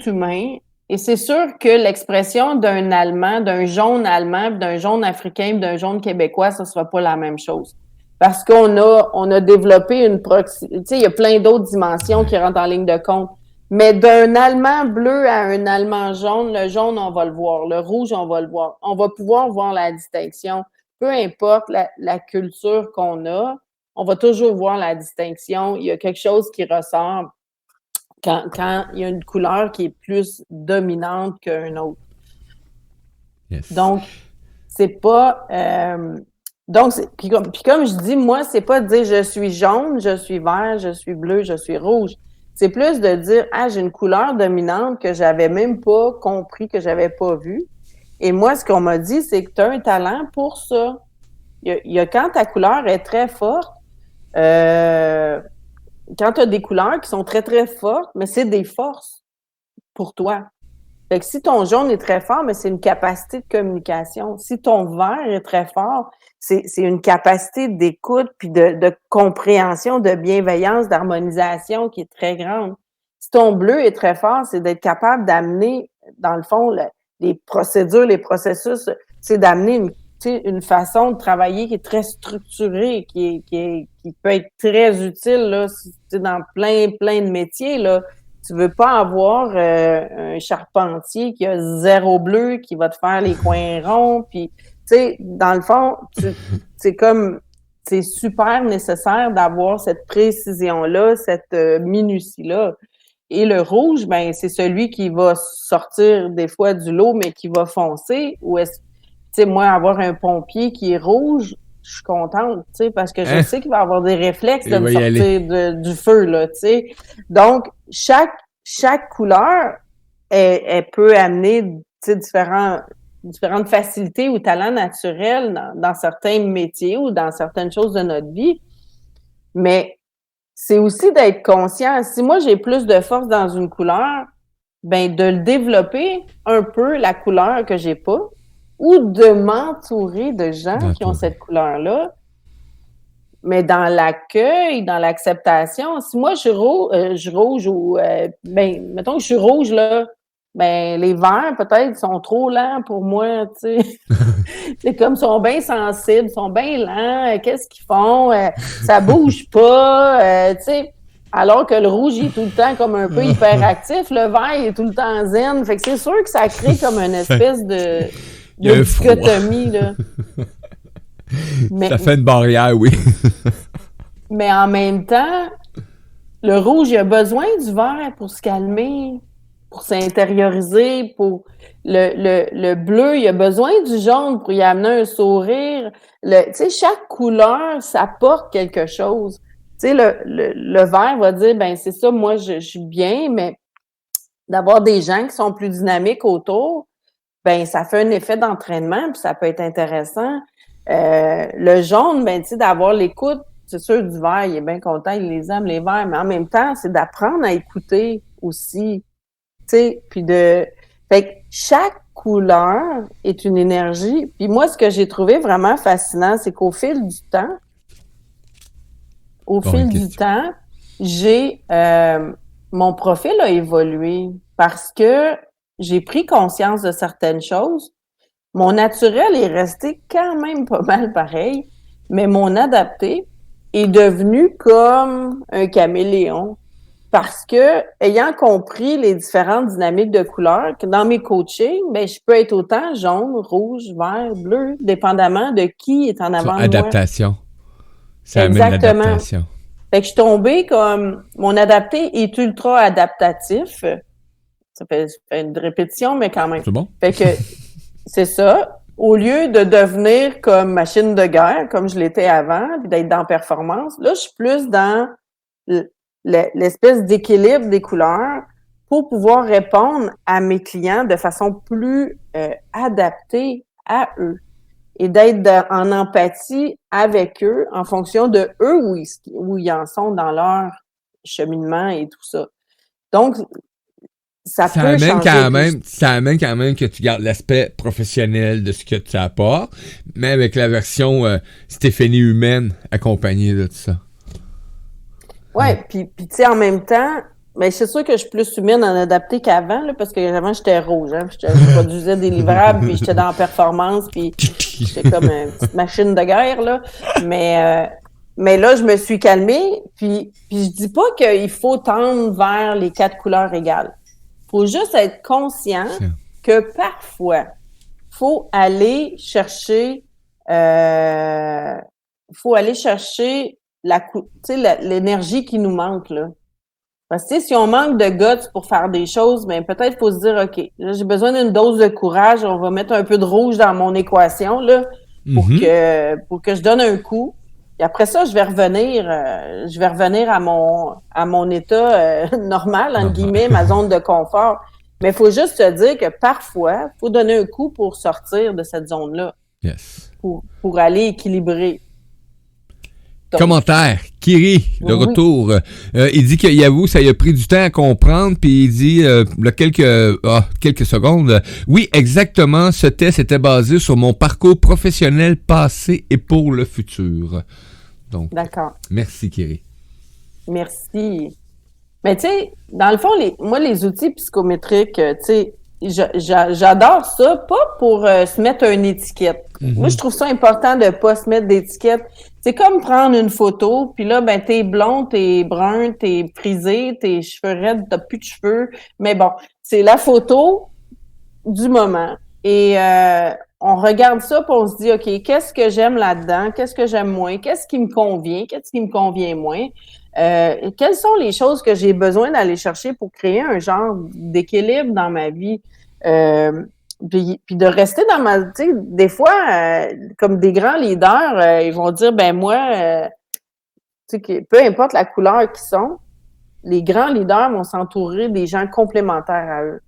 humain. Et c'est sûr que l'expression d'un Allemand, d'un jaune allemand, d'un jaune africain, d'un jaune québécois, ça sera pas la même chose. Parce qu'on a développé une proximité. Tu sais, il y a plein d'autres dimensions qui rentrent en ligne de compte. Mais d'un Allemand bleu à un Allemand jaune, le jaune, on va le voir. Le rouge, on va le voir. On va pouvoir voir la distinction. Peu importe la culture qu'on a, on va toujours voir la distinction. Il y a quelque chose qui ressort quand il y a une couleur qui est plus dominante qu'une autre. Yes. Donc, c'est pas... puis comme je dis, moi, c'est pas de dire je suis jaune, je suis vert, je suis bleu, je suis rouge. C'est plus de dire, j'ai une couleur dominante que j'avais même pas compris, que j'avais pas vue. Et moi, ce qu'on m'a dit, c'est que tu as un talent pour ça. Il y a quand ta couleur est très forte, quand tu as des couleurs qui sont très, très fortes, mais c'est des forces pour toi. Fait que si ton jaune est très fort, mais c'est une capacité de communication. Si ton vert est très fort, c'est une capacité d'écoute puis de compréhension, de bienveillance, d'harmonisation qui est très grande. Si ton bleu est très fort, c'est d'être capable d'amener, dans le fond, les procédures, les processus, c'est d'amener une façon de travailler qui est très structurée, qui peut être très utile là, dans plein de métiers là. Tu veux pas avoir un charpentier qui a 0 bleu, qui va te faire les coins ronds, puis tu sais, dans le fond, c'est super nécessaire d'avoir cette précision-là, cette minutie-là. Et le rouge, ben c'est celui qui va sortir des fois du lot, mais qui va foncer. Ou est-ce, tu sais, moi, avoir un pompier qui est rouge, je suis contente, tu sais, parce que je sais qu'il va avoir des réflexes de me sortir du feu, là, tu sais. Donc, chaque couleur, elle peut amener, tu sais, différentes facilités ou talents naturels dans certains métiers ou dans certaines choses de notre vie. Mais c'est aussi d'être conscient. Si moi, j'ai plus de force dans une couleur, ben de le développer un peu, la couleur que j'ai pas, ou de m'entourer de gens qui ont cette couleur-là, mais dans l'accueil, dans l'acceptation. Si moi, je suis rouge ou, mettons que je suis rouge, là, ben les verts, peut-être, sont trop lents pour moi, tu sais. C'est comme, ils sont bien sensibles, ils sont bien lents, qu'est-ce qu'ils font? Ça bouge pas, tu sais. Alors que le rouge, il est tout le temps comme un peu hyperactif, le vert, il est tout le temps zen. Fait que c'est sûr que ça crée comme une espèce de dichotomie, là. Ça fait une barrière, oui. Mais en même temps, le rouge, il a besoin du vert pour se calmer, pour s'intérioriser, pour le bleu, il a besoin du jaune pour y amener un sourire. Tu sais, chaque couleur, ça porte quelque chose. Tu sais, le vert va dire, ben c'est ça, moi, je suis bien, mais d'avoir des gens qui sont plus dynamiques autour, ben ça fait un effet d'entraînement, puis ça peut être intéressant. Le jaune, ben tu sais, d'avoir l'écoute, c'est sûr, du vert, il est bien content, il les aime, les verts, mais en même temps, c'est d'apprendre à écouter aussi, tu sais, puis fait que chaque couleur est une énergie. Puis moi, ce que j'ai trouvé vraiment fascinant, c'est qu'au fil du temps, j'ai mon profil a évolué parce que j'ai pris conscience de certaines choses. Mon naturel est resté quand même pas mal pareil, mais mon adapté est devenu comme un caméléon. Parce que, ayant compris les différentes dynamiques de couleurs, que dans mes coachings, ben, je peux être autant jaune, rouge, vert, bleu, dépendamment de qui est en avant de moi. Adaptation. Ça amène Exactement. l'adaptation. Fait que je suis tombée comme... Mon adapté est ultra adaptatif. Ça fait une répétition, mais quand même. C'est bon? Fait que c'est ça. Au lieu de devenir comme machine de guerre, comme je l'étais avant, puis d'être dans performance, là, je suis plus dans l'espèce d'équilibre des couleurs pour pouvoir répondre à mes clients de façon plus adaptée à eux et d'être en empathie avec eux en fonction de eux où ils en sont dans leur cheminement et tout ça. Donc, ça peut amène changer. ça amène quand même que tu gardes l'aspect professionnel de ce que tu apportes, mais avec la version Stéphanie humaine accompagnée de tout ça. Ouais, puis tu sais, en même temps, mais c'est sûr que je suis plus humaine en adapté qu'avant, là, parce qu'avant, j'étais rouge, hein, je produisais des livrables, puis j'étais dans la performance, puis j'étais comme une petite machine de guerre, là. Mais là, je me suis calmée, puis je dis pas qu'il faut tendre vers les 4 couleurs égales. Faut juste être conscient que parfois, faut aller chercher l'énergie qui nous manque, là. Parce que si on manque de guts pour faire des choses, ben peut-être faut se dire, OK, là, j'ai besoin d'une dose de courage, on va mettre un peu de rouge dans mon équation, là, pour que je donne un coup. Et après ça, je vais revenir à mon état normal, entre guillemets, ma zone de confort. Mais il faut juste se dire que parfois, il faut donner un coup pour sortir de cette zone-là. Yes. Pour aller équilibrer. Donc, commentaire, Kiri, de retour. Il dit qu'il avoue, ça lui a pris du temps à comprendre, puis il dit, là, quelques secondes, oui, exactement, ce test était basé sur mon parcours professionnel passé et pour le futur. Donc, d'accord. Merci, Kiri. Merci. Mais tu sais, dans le fond, moi, les outils psychométriques, tu sais, j'adore ça, pas pour se mettre une étiquette. Moi, je trouve ça important de pas se mettre d'étiquette. C'est comme prendre une photo, puis là, ben, t'es blond, t'es brun, t'es frisé, tes cheveux raides, t'as plus de cheveux. Mais bon, c'est la photo du moment. Et on regarde ça, puis on se dit, OK, qu'est-ce que j'aime là-dedans? Qu'est-ce que j'aime moins? Qu'est-ce qui me convient? Qu'est-ce qui me convient moins? Quelles sont les choses que j'ai besoin d'aller chercher pour créer un genre d'équilibre dans ma vie? Puis de rester dans ma... Tu sais, des fois, comme des grands leaders, ils vont dire, ben moi, tu sais, peu importe la couleur qu'ils sont, les grands leaders vont s'entourer des gens complémentaires à eux.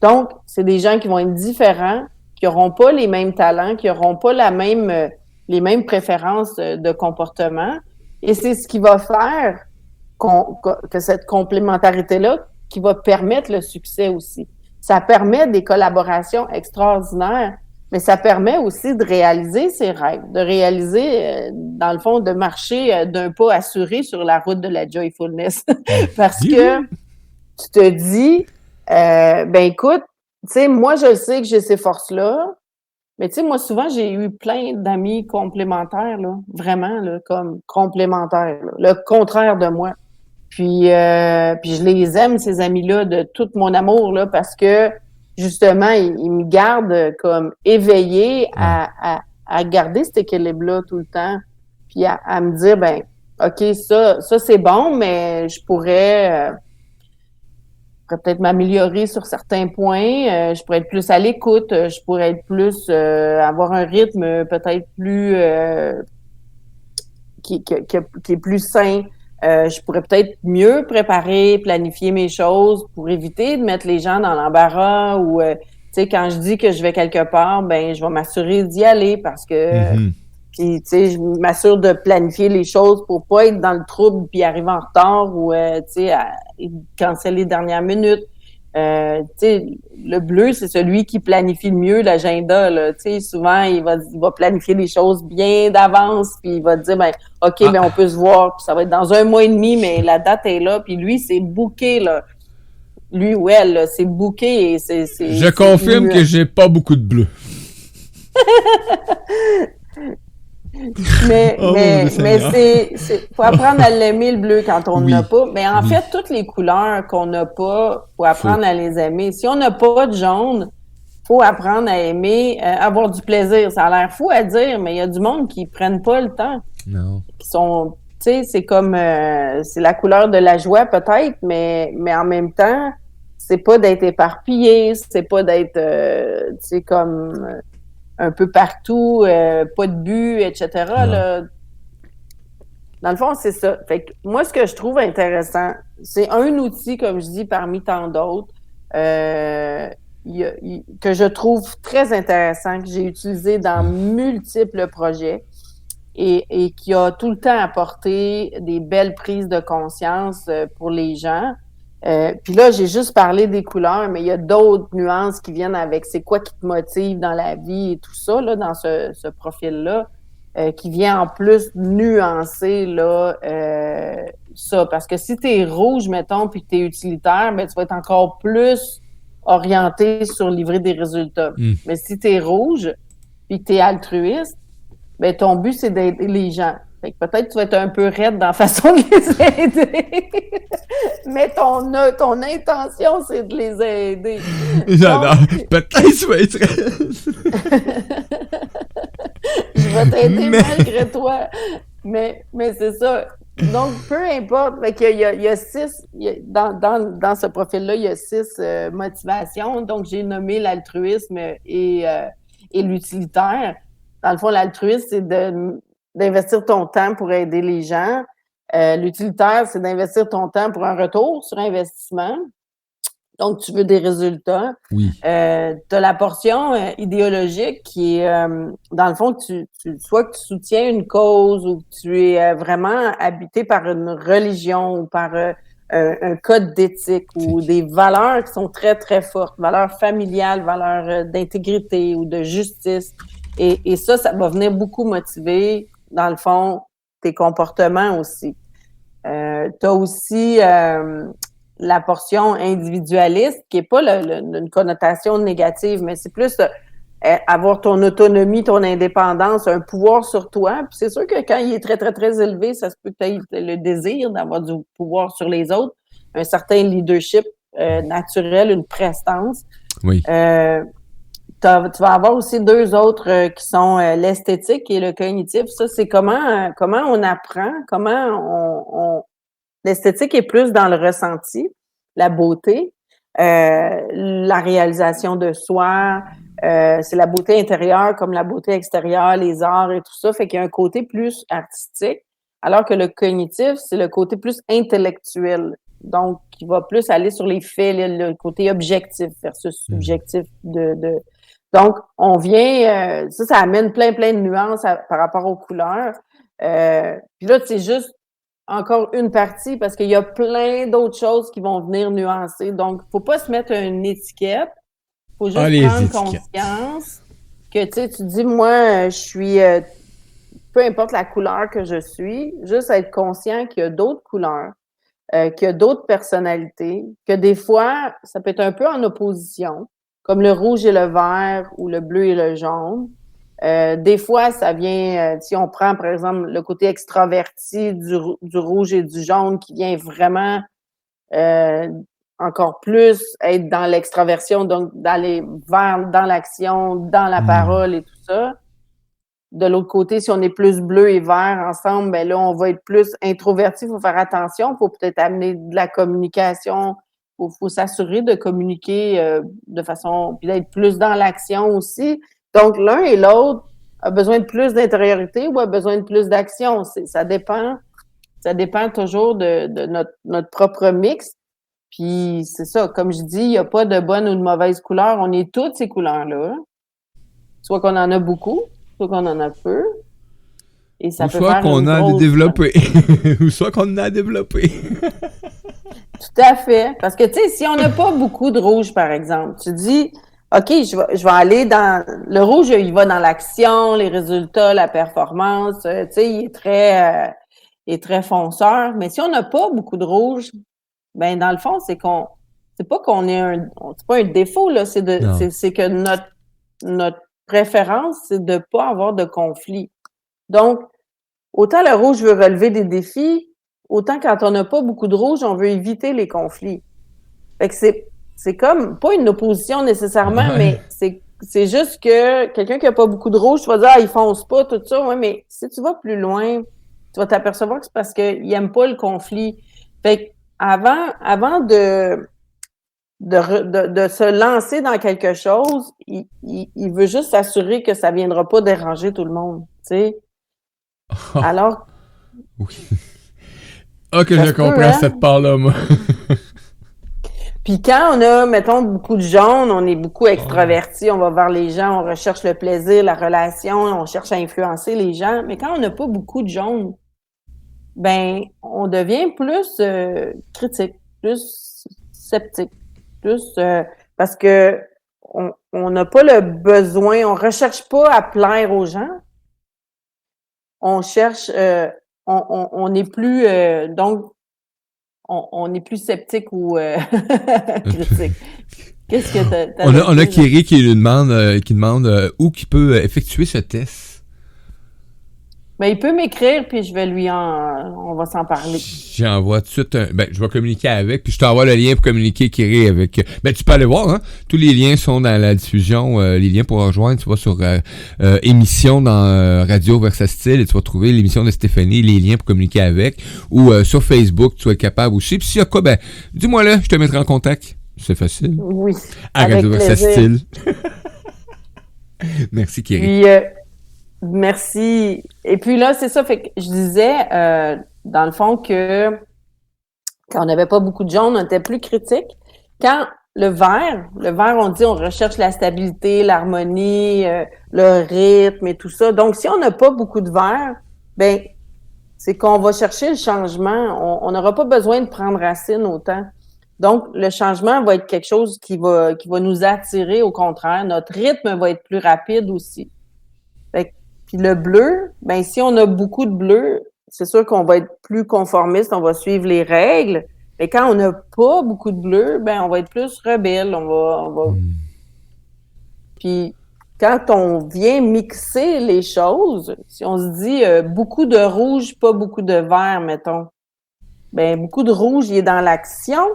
Donc, c'est des gens qui vont être différents, qui n'auront pas les mêmes talents, qui n'auront pas les mêmes préférences de comportement. Et c'est ce qui va faire que cette complémentarité-là qui va permettre le succès aussi. Ça permet des collaborations extraordinaires, mais ça permet aussi de réaliser ses rêves, de réaliser, dans le fond, de marcher d'un pas assuré sur la route de la joyfulness. Parce que tu te dis, ben écoute, tu sais, moi, je sais que j'ai ces forces-là, mais tu sais, moi, souvent, j'ai eu plein d'amis complémentaires, là, vraiment, là, comme complémentaires, là, le contraire de moi. Puis je les aime, ces amis-là, de tout mon amour, là, parce que, justement, ils me gardent comme éveillée à garder cet équilibre-là tout le temps, puis à me dire, ben, OK, ça c'est bon, mais je pourrais peut-être m'améliorer sur certains points, je pourrais être plus à l'écoute, je pourrais être plus, avoir un rythme peut-être plus, qui est plus sain. Je pourrais peut-être mieux préparer, planifier mes choses pour éviter de mettre les gens dans l'embarras ou, tu sais, quand je dis que je vais quelque part, ben, je vais m'assurer d'y aller parce que, puis, tu sais, je m'assure de planifier les choses pour pas être dans le trouble puis arriver en retard ou, tu sais, canceller dernière minute. Tu sais, le bleu, c'est celui qui planifie le mieux l'agenda, là. Tu sais, souvent, il va planifier les choses bien d'avance, puis il va dire, ben, OK, ben, on peut se voir, puis ça va être dans 1 mois et demi, mais la date est là, puis lui, c'est booké, là. Lui ou elle, là, c'est booké et c'est... Je confirme que j'ai pas beaucoup de bleu. Mais faut apprendre à l'aimer, le bleu, quand on n'a pas. Mais en fait, toutes les couleurs qu'on n'a pas, faut apprendre à les aimer. Si on n'a pas de jaune, faut apprendre à aimer, avoir du plaisir. Ça a l'air fou à dire, mais il y a du monde qui prennent pas le temps. Non. Qui sont, tu sais, c'est comme, c'est la couleur de la joie peut-être, mais en même temps, c'est pas d'être éparpillé, c'est pas d'être, tu sais, comme un peu partout, pas de but, etc. Là. Dans le fond, c'est ça. Fait que moi, ce que je trouve intéressant, c'est un outil, comme je dis, parmi tant d'autres, que je trouve très intéressant, que j'ai utilisé dans multiples projets et qui a tout le temps apporté des belles prises de conscience pour les gens. Puis là, j'ai juste parlé des couleurs, mais il y a d'autres nuances qui viennent avec c'est quoi qui te motive dans la vie et tout ça, là, dans ce profil-là. Qui vient en plus nuancer là, ça. Parce que si tu es rouge, mettons, puis que tu es utilitaire, ben, tu vas être encore plus orienté sur livrer des résultats. Mais si tu es rouge, puis que tu es altruiste, ben, ton but, c'est d'aider les gens. Fait que peut-être que tu vas être un peu raide dans la façon de les aider. Mais ton intention, c'est de les aider. J'adore. Peut-être tu vas être je vais t'aider malgré toi. Mais c'est ça. Donc, peu importe. Fait qu'il y a 6, dans ce profil-là, il y a 6 motivations. Donc, j'ai nommé l'altruisme et l'utilitaire. Dans le fond, l'altruisme, c'est d'investir ton temps pour aider les gens. L'utilitaire, c'est d'investir ton temps pour un retour sur investissement. Donc, tu veux des résultats. Oui. Tu as la portion idéologique qui est, dans le fond, soit que tu soutiens une cause ou que tu es vraiment habité par une religion ou par un code d'éthique ou des valeurs qui sont très, très fortes, valeurs familiales, valeurs d'intégrité ou de justice. Et ça va venir beaucoup motiver, dans le fond, tes comportements aussi. Tu as aussi la portion individualiste, qui n'est pas une connotation négative, mais c'est plus avoir ton autonomie, ton indépendance, un pouvoir sur toi. Puis c'est sûr que quand il est très, très, très élevé, ça se peut que tu aies le désir d'avoir du pouvoir sur les autres, un certain leadership naturel, une prestance. Oui. Tu vas avoir aussi 2 autres qui sont l'esthétique et le cognitif. Ça, c'est comment on apprend, l'esthétique est plus dans le ressenti, la beauté, la réalisation de soi, c'est la beauté intérieure comme la beauté extérieure, les arts et tout ça. Fait qu'il y a un côté plus artistique, alors que le cognitif, c'est le côté plus intellectuel. Donc, qui va plus aller sur les faits, le côté objectif versus subjectif Donc, on vient, ça amène plein de nuances par rapport aux couleurs. Puis là, c'est juste encore une partie parce qu'il y a plein d'autres choses qui vont venir nuancer. Donc, faut pas se mettre une étiquette. Faut juste prendre conscience que, tu sais, tu dis, moi, je suis, peu importe la couleur que je suis, juste être conscient qu'il y a d'autres couleurs, qu'il y a d'autres personnalités, que des fois, ça peut être un peu en opposition, comme le rouge et le vert ou le bleu et le jaune. Des fois, ça vient, si on prend par exemple le côté extraverti du rouge et du jaune qui vient vraiment encore plus être dans l'extraversion, donc d'aller dans l'action, dans la parole et tout ça. De l'autre côté, si on est plus bleu et vert ensemble, ben là, on va être plus introverti. Il faut faire attention, il faut peut-être amener de la communication. Faut s'assurer de communiquer de façon, puis d'être plus dans l'action aussi. Donc, l'un et l'autre a besoin de plus d'intériorité ou a besoin de plus d'action. Ça dépend toujours de notre propre mix. Puis, c'est ça, comme je dis, il n'y a pas de bonne ou de mauvaise couleur. On est toutes ces couleurs-là. Soit qu'on en a beaucoup, soit qu'on en a peu. Et ça peut soit faire qu'on a développé. Ou soit qu'on en a développé. Tout à fait. Parce que, tu sais, si on n'a pas beaucoup de rouge, par exemple, tu dis, OK, je vais aller dans... Le rouge, il va dans l'action, les résultats, la performance. Tu sais, il est très fonceur. Mais si on n'a pas beaucoup de rouge, ben dans le fond, c'est pas qu'on est c'est pas un défaut, là. C'est que notre préférence, c'est de pas avoir de conflit. Donc, autant le rouge veut relever des défis, autant quand on n'a pas beaucoup de rouge, on veut éviter les conflits. Fait que c'est comme, pas une opposition nécessairement, Ouais. mais c'est juste que quelqu'un qui a pas beaucoup de rouge, tu vas dire, ah, il fonce pas, tout ça, ouais, mais si tu vas plus loin, tu vas t'apercevoir que c'est parce qu'il aime pas le conflit. Fait que avant de se lancer dans quelque chose, il veut juste s'assurer que ça viendra pas déranger tout le monde, tu sais. Alors, Oui. Ah, que ça je se peut, comprends hein? cette part-là, moi. Puis quand on a, mettons, beaucoup de jaune, on est beaucoup extraverti, on va vers les gens, on recherche le plaisir, la relation, on cherche à influencer les gens. Mais quand on n'a pas beaucoup de jaune, ben, on devient plus critique, plus sceptique, plus parce que on n'a pas le besoin, on recherche pas à plaire aux gens. On cherche, on est plus donc on est plus sceptique ou critique. Qu'est-ce que On a, t'avais on a dit, là? Kiri qui demande où qui peut effectuer ce test. Ben, il peut m'écrire, puis on va s'en parler. J'envoie tout de suite je vais communiquer avec, puis je t'envoie le lien pour communiquer, Kiri, avec... Ben, tu peux aller voir, hein. Tous les liens sont dans la diffusion, les liens pour rejoindre, tu vas sur émission dans Radio Versastile, et tu vas trouver l'émission de Stéphanie, les liens pour communiquer avec, ou sur Facebook, tu vas être capable aussi. Puis s'il y a quoi, ben, dis-moi là, je te mettrai en contact. C'est facile. Oui, À avec Radio plaisir. Versastile. Merci, Kiri. Puis, merci. Et puis là, c'est ça, fait que je disais, dans le fond, que quand on n'avait pas beaucoup de jaune, on était plus critique. Quand le vert, on dit, on recherche la stabilité, l'harmonie, le rythme et tout ça. Donc, si on n'a pas beaucoup de vert, ben, c'est qu'on va chercher le changement. On n'aura pas besoin de prendre racine autant. Donc, le changement va être quelque chose qui va nous attirer, au contraire. Notre rythme va être plus rapide aussi. Puis le bleu, ben si on a beaucoup de bleu, c'est sûr qu'on va être plus conformiste, on va suivre les règles. Mais quand on n'a pas beaucoup de bleu, ben on va être plus rebelle, on va. Puis quand on vient mixer les choses, si on se dit beaucoup de rouge, pas beaucoup de vert, mettons. Ben beaucoup de rouge, il est dans l'action,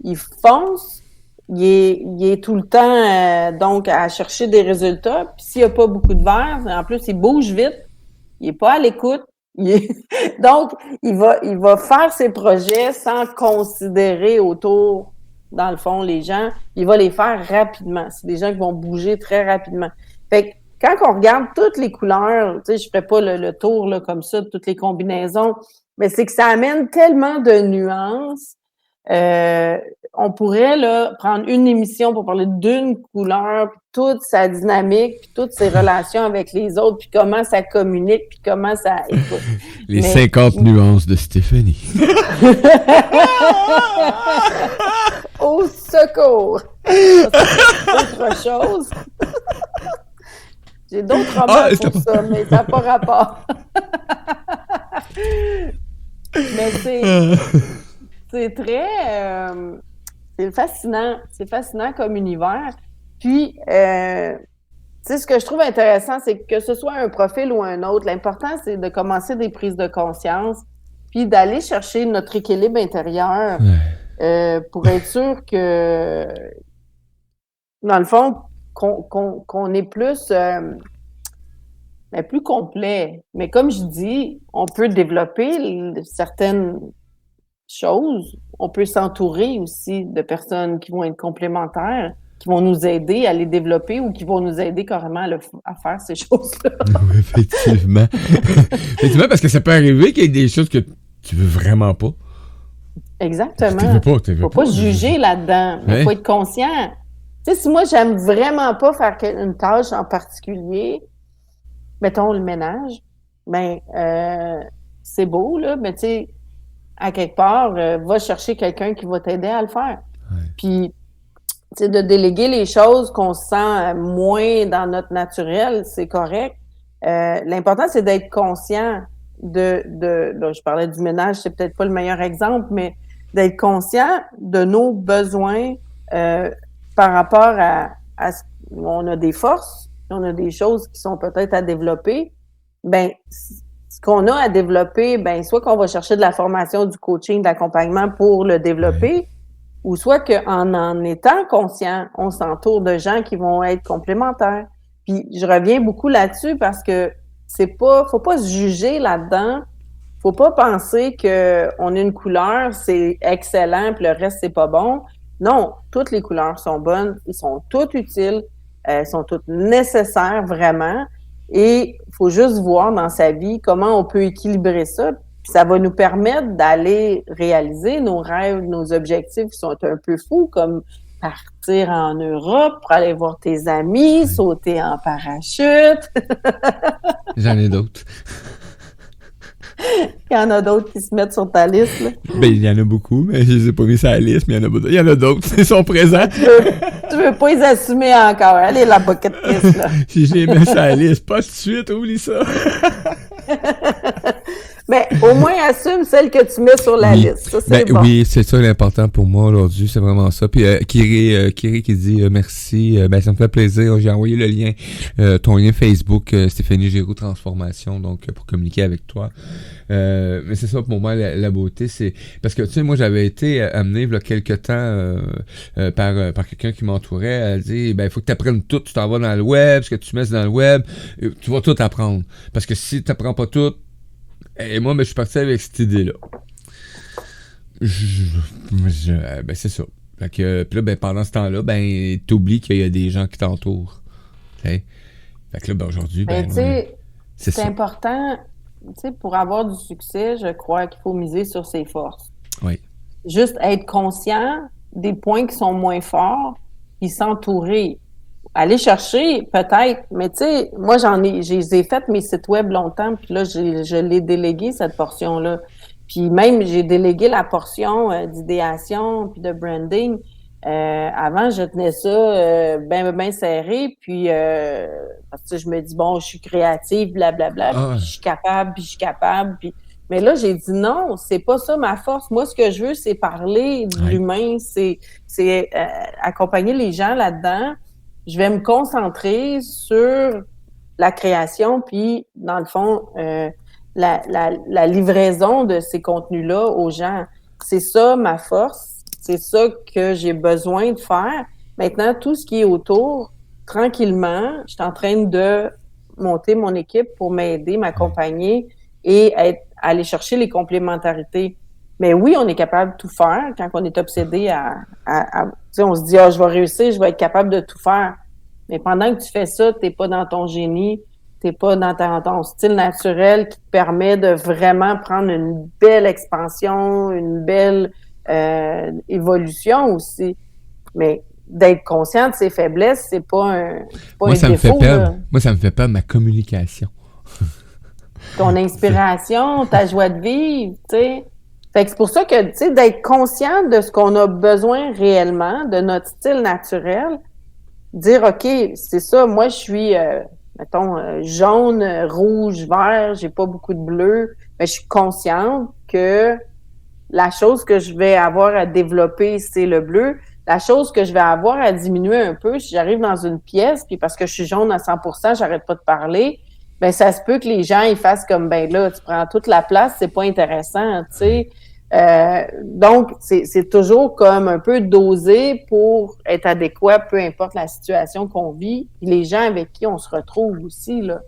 il fonce, il est tout le temps donc à chercher des résultats. Puis s'il n'y a pas beaucoup de vert, en plus, il bouge vite, il est pas à l'écoute. Donc, il va faire ses projets sans considérer autour, dans le fond, les gens. Il va les faire rapidement. C'est des gens qui vont bouger très rapidement. Fait que quand on regarde toutes les couleurs, tu sais, je ferai pas le tour là, comme ça de toutes les combinaisons, mais c'est que ça amène tellement de nuances. On pourrait là prendre une émission pour parler d'une couleur, puis toute sa dynamique, puis toutes ses relations avec les autres, puis comment ça communique, puis comment ça écoute. Les 50 nuances de Stéphanie. Au secours! Ça, c'est autre chose. J'ai d'autres romans pour ça, mais ça n'a pas rapport. Mais c'est très... c'est fascinant comme univers. Puis, tu sais, ce que je trouve intéressant, c'est que ce soit un profil ou un autre, l'important, c'est de commencer des prises de conscience, puis d'aller chercher notre équilibre intérieur pour être sûr que, dans le fond, qu'on est plus... plus complet. Mais comme je dis, on peut développer certaines choses. On peut s'entourer aussi de personnes qui vont être complémentaires, qui vont nous aider à les développer ou qui vont nous aider carrément à faire ces choses-là. Oui, effectivement. Effectivement, parce que ça peut arriver qu'il y ait des choses que tu veux vraiment pas. Exactement. Tu veux faut pas juger là-dedans, mais il faut être conscient. Tu sais, si moi, j'aime vraiment pas faire une tâche en particulier, mettons le ménage, ben c'est beau, là, mais tu sais, à quelque part, va chercher quelqu'un qui va t'aider à le faire. Ouais. Puis, tu sais, de déléguer les choses qu'on se sent moins dans notre naturel, c'est correct. L'important, c'est d'être conscient là, je parlais du ménage, c'est peut-être pas le meilleur exemple, mais d'être conscient de nos besoins par rapport à ce qu'on a des forces, on a des choses qui sont peut-être à développer. Ben, ce qu'on a à développer, ben, soit qu'on va chercher de la formation, du coaching, de l'accompagnement pour le développer, ou soit qu'en étant conscient, on s'entoure de gens qui vont être complémentaires. Puis je reviens beaucoup là-dessus parce que faut pas se juger là-dedans. Faut pas penser que on a une couleur, c'est excellent, puis le reste, c'est pas bon. Non, toutes les couleurs sont bonnes, ils sont toutes utiles, sont toutes nécessaires, vraiment. Et il faut juste voir dans sa vie comment on peut équilibrer ça. Puis ça va nous permettre d'aller réaliser nos rêves, nos objectifs qui sont un peu fous, comme partir en Europe pour aller voir tes amis, sauter en parachute. J'en ai d'autres. Il y en a d'autres qui se mettent sur ta liste, là. Ben, il y en a beaucoup, mais je les ai pas mis sur la liste, mais il y en a d'autres. Ils sont présents. Tu veux pas les assumer encore. Allez, la bucket list, là. Si je les mets sur la liste, pas tout de suite, oublie ça. Mais au moins, assume celle que tu mets sur la liste. Ça, c'est bon. Oui, c'est ça l'important pour moi aujourd'hui, c'est vraiment ça. Puis Kiri qui dit merci, ça me fait plaisir. J'ai envoyé le lien, ton lien Facebook, Stéphanie Giroux Transformation, donc pour communiquer avec toi. Mais c'est ça pour moi la beauté, c'est parce que tu sais, moi j'avais été amené il y a quelques temps par quelqu'un qui m'entourait, elle dit il faut que tu apprennes tout, tu t'en vas dans le web, ce que tu mets dans le web, tu vas tout apprendre. Parce que si tu n'apprends pas tout, et moi, je suis parti avec cette idée-là. C'est ça. Fait que, puis là, pendant ce temps-là, t'oublies qu'il y a des gens qui t'entourent. T'sais? Fait que là, aujourd'hui, c'est important. Pour avoir du succès, je crois qu'il faut miser sur ses forces. Oui. Juste être conscient des points qui sont moins forts, puis s'entourer. Aller chercher, peut-être, mais tu sais, moi, j'ai fait mes sites web longtemps, puis là, je l'ai délégué, cette portion-là. Puis même, j'ai délégué la portion d'idéation puis de branding. Avant, je tenais ça bien serré, puis parce que je me dis, bon, je suis créative, blablabla, puis je suis capable, puis... Mais là, j'ai dit non, c'est pas ça ma force. Moi, ce que je veux, c'est parler de l'humain, c'est accompagner les gens là-dedans. Je vais me concentrer sur la création, puis, dans le fond, la livraison de ces contenus-là aux gens. C'est ça ma force, c'est ça que j'ai besoin de faire. Maintenant, tout ce qui est autour, tranquillement, je suis en train de monter mon équipe pour m'aider, m'accompagner et aller chercher les complémentarités. Mais oui, on est capable de tout faire quand on est obsédé tu sais, on se dit, je vais réussir, je vais être capable de tout faire. Mais pendant que tu fais ça, t'es pas dans ton génie, t'es pas dans ton style naturel qui te permet de vraiment prendre une belle expansion, une belle évolution aussi. Mais d'être conscient de ses faiblesses, c'est pas un défaut. Moi, ça me fait perdre ma communication. Ton inspiration, ta joie de vivre, tu sais. Fait que c'est pour ça que, tu sais, d'être conscient de ce qu'on a besoin réellement, de notre style naturel, dire, OK, c'est ça, moi, je suis, jaune, rouge, vert, j'ai pas beaucoup de bleu, mais je suis consciente que la chose que je vais avoir à développer, c'est le bleu. La chose que je vais avoir à diminuer un peu, si j'arrive dans une pièce, puis parce que je suis jaune à 100%, j'arrête pas de parler, ça se peut que les gens, ils fassent comme, là, tu prends toute la place, c'est pas intéressant, tu sais. Donc, c'est toujours comme un peu dosé pour être adéquat, peu importe la situation qu'on vit, et les gens avec qui on se retrouve aussi, là.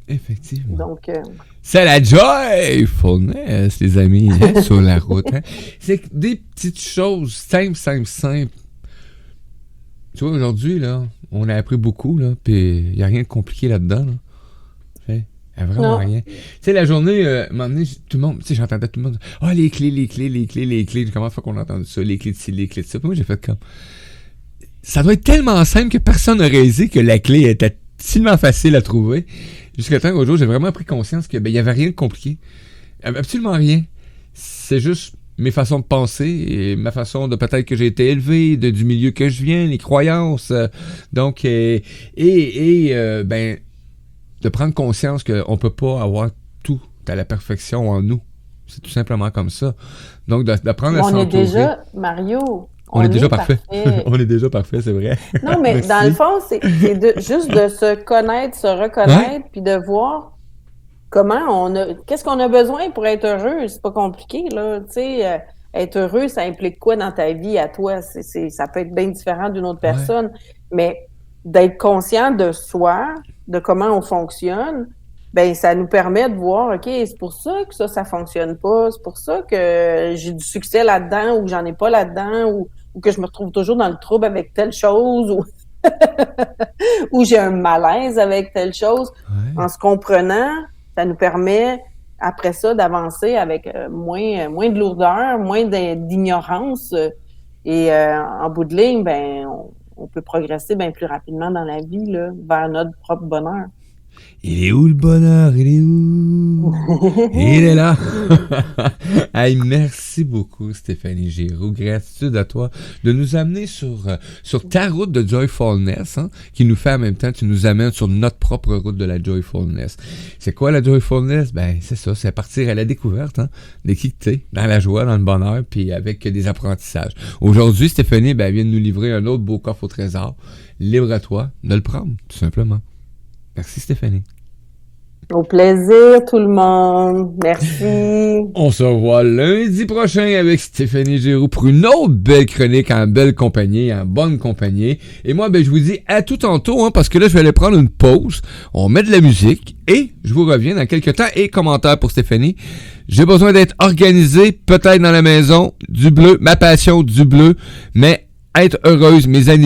Effectivement. Donc, c'est la joyfulness, les amis, sur la route. Hein? C'est des petites choses simples. Tu vois, aujourd'hui, là, on a appris beaucoup, là, puis il n'y a rien de compliqué là-dedans, là. Il n'y a vraiment rien. Tu sais, la journée, à un moment donné, tout le monde, tu sais, j'entendais tout le monde, les clés. Comment fait qu'on a entendu ça, les clés de ci, les clés de ça. Puis moi, j'ai fait comme, ça doit être tellement simple que personne n'a réalisé que la clé était tellement facile à trouver. Jusqu'à temps qu'au jour, j'ai vraiment pris conscience que, il n'y avait rien de compliqué. Absolument rien. C'est juste mes façons de penser et ma façon de peut-être que j'ai été élevé, du milieu que je viens, les croyances. Donc, de prendre conscience qu'on peut pas avoir tout à la perfection en nous. C'est tout simplement comme ça. Donc, de prendre à s'entourer. On est déjà, Mario... On est déjà parfait. On est déjà parfait, c'est vrai. Non, mais dans le fond, c'est juste de se connaître, se reconnaître, puis de voir qu'est-ce qu'on a besoin pour être heureux. C'est pas compliqué, là. Tu sais, être heureux, ça implique quoi dans ta vie à toi? Ça peut être bien différent d'une autre personne, mais d'être conscient de soi, de comment on fonctionne, ben ça nous permet de voir, OK, c'est pour ça que ça fonctionne pas, c'est pour ça que j'ai du succès là-dedans ou que j'en ai pas là-dedans ou que je me retrouve toujours dans le trouble avec telle chose ou ou j'ai un malaise avec telle chose. Ouais. En se comprenant, ça nous permet après ça d'avancer avec moins de lourdeur, moins d'ignorance et en bout de ligne, ben on peut progresser bien plus rapidement dans la vie là, vers notre propre bonheur. Il est où le bonheur? Il est où? Il est là! Hey, merci beaucoup, Stéphanie Giroux. Gratitude à toi de nous amener sur ta route de Joyfulness, hein, qui nous fait en même temps, tu nous amènes sur notre propre route de la Joyfulness. C'est quoi la Joyfulness? Ben, c'est ça, c'est partir à la découverte, hein, de qui que t'es, dans la joie, dans le bonheur, puis avec des apprentissages. Aujourd'hui, Stéphanie, ben, vient de nous livrer un autre beau coffre au trésor. Libre à toi de le prendre, tout simplement. Merci, Stéphanie. Au plaisir, tout le monde. Merci. On se revoit lundi prochain avec Stéphanie Giroux pour une autre belle chronique en belle compagnie, en bonne compagnie. Et moi, ben, je vous dis à tout tantôt, hein, parce que là, je vais aller prendre une pause. On met de la musique et je vous reviens dans quelques temps. Et commentaire pour Stéphanie. J'ai besoin d'être organisé, peut-être dans la maison, du bleu, ma passion du bleu, mais être heureuse, mes amis.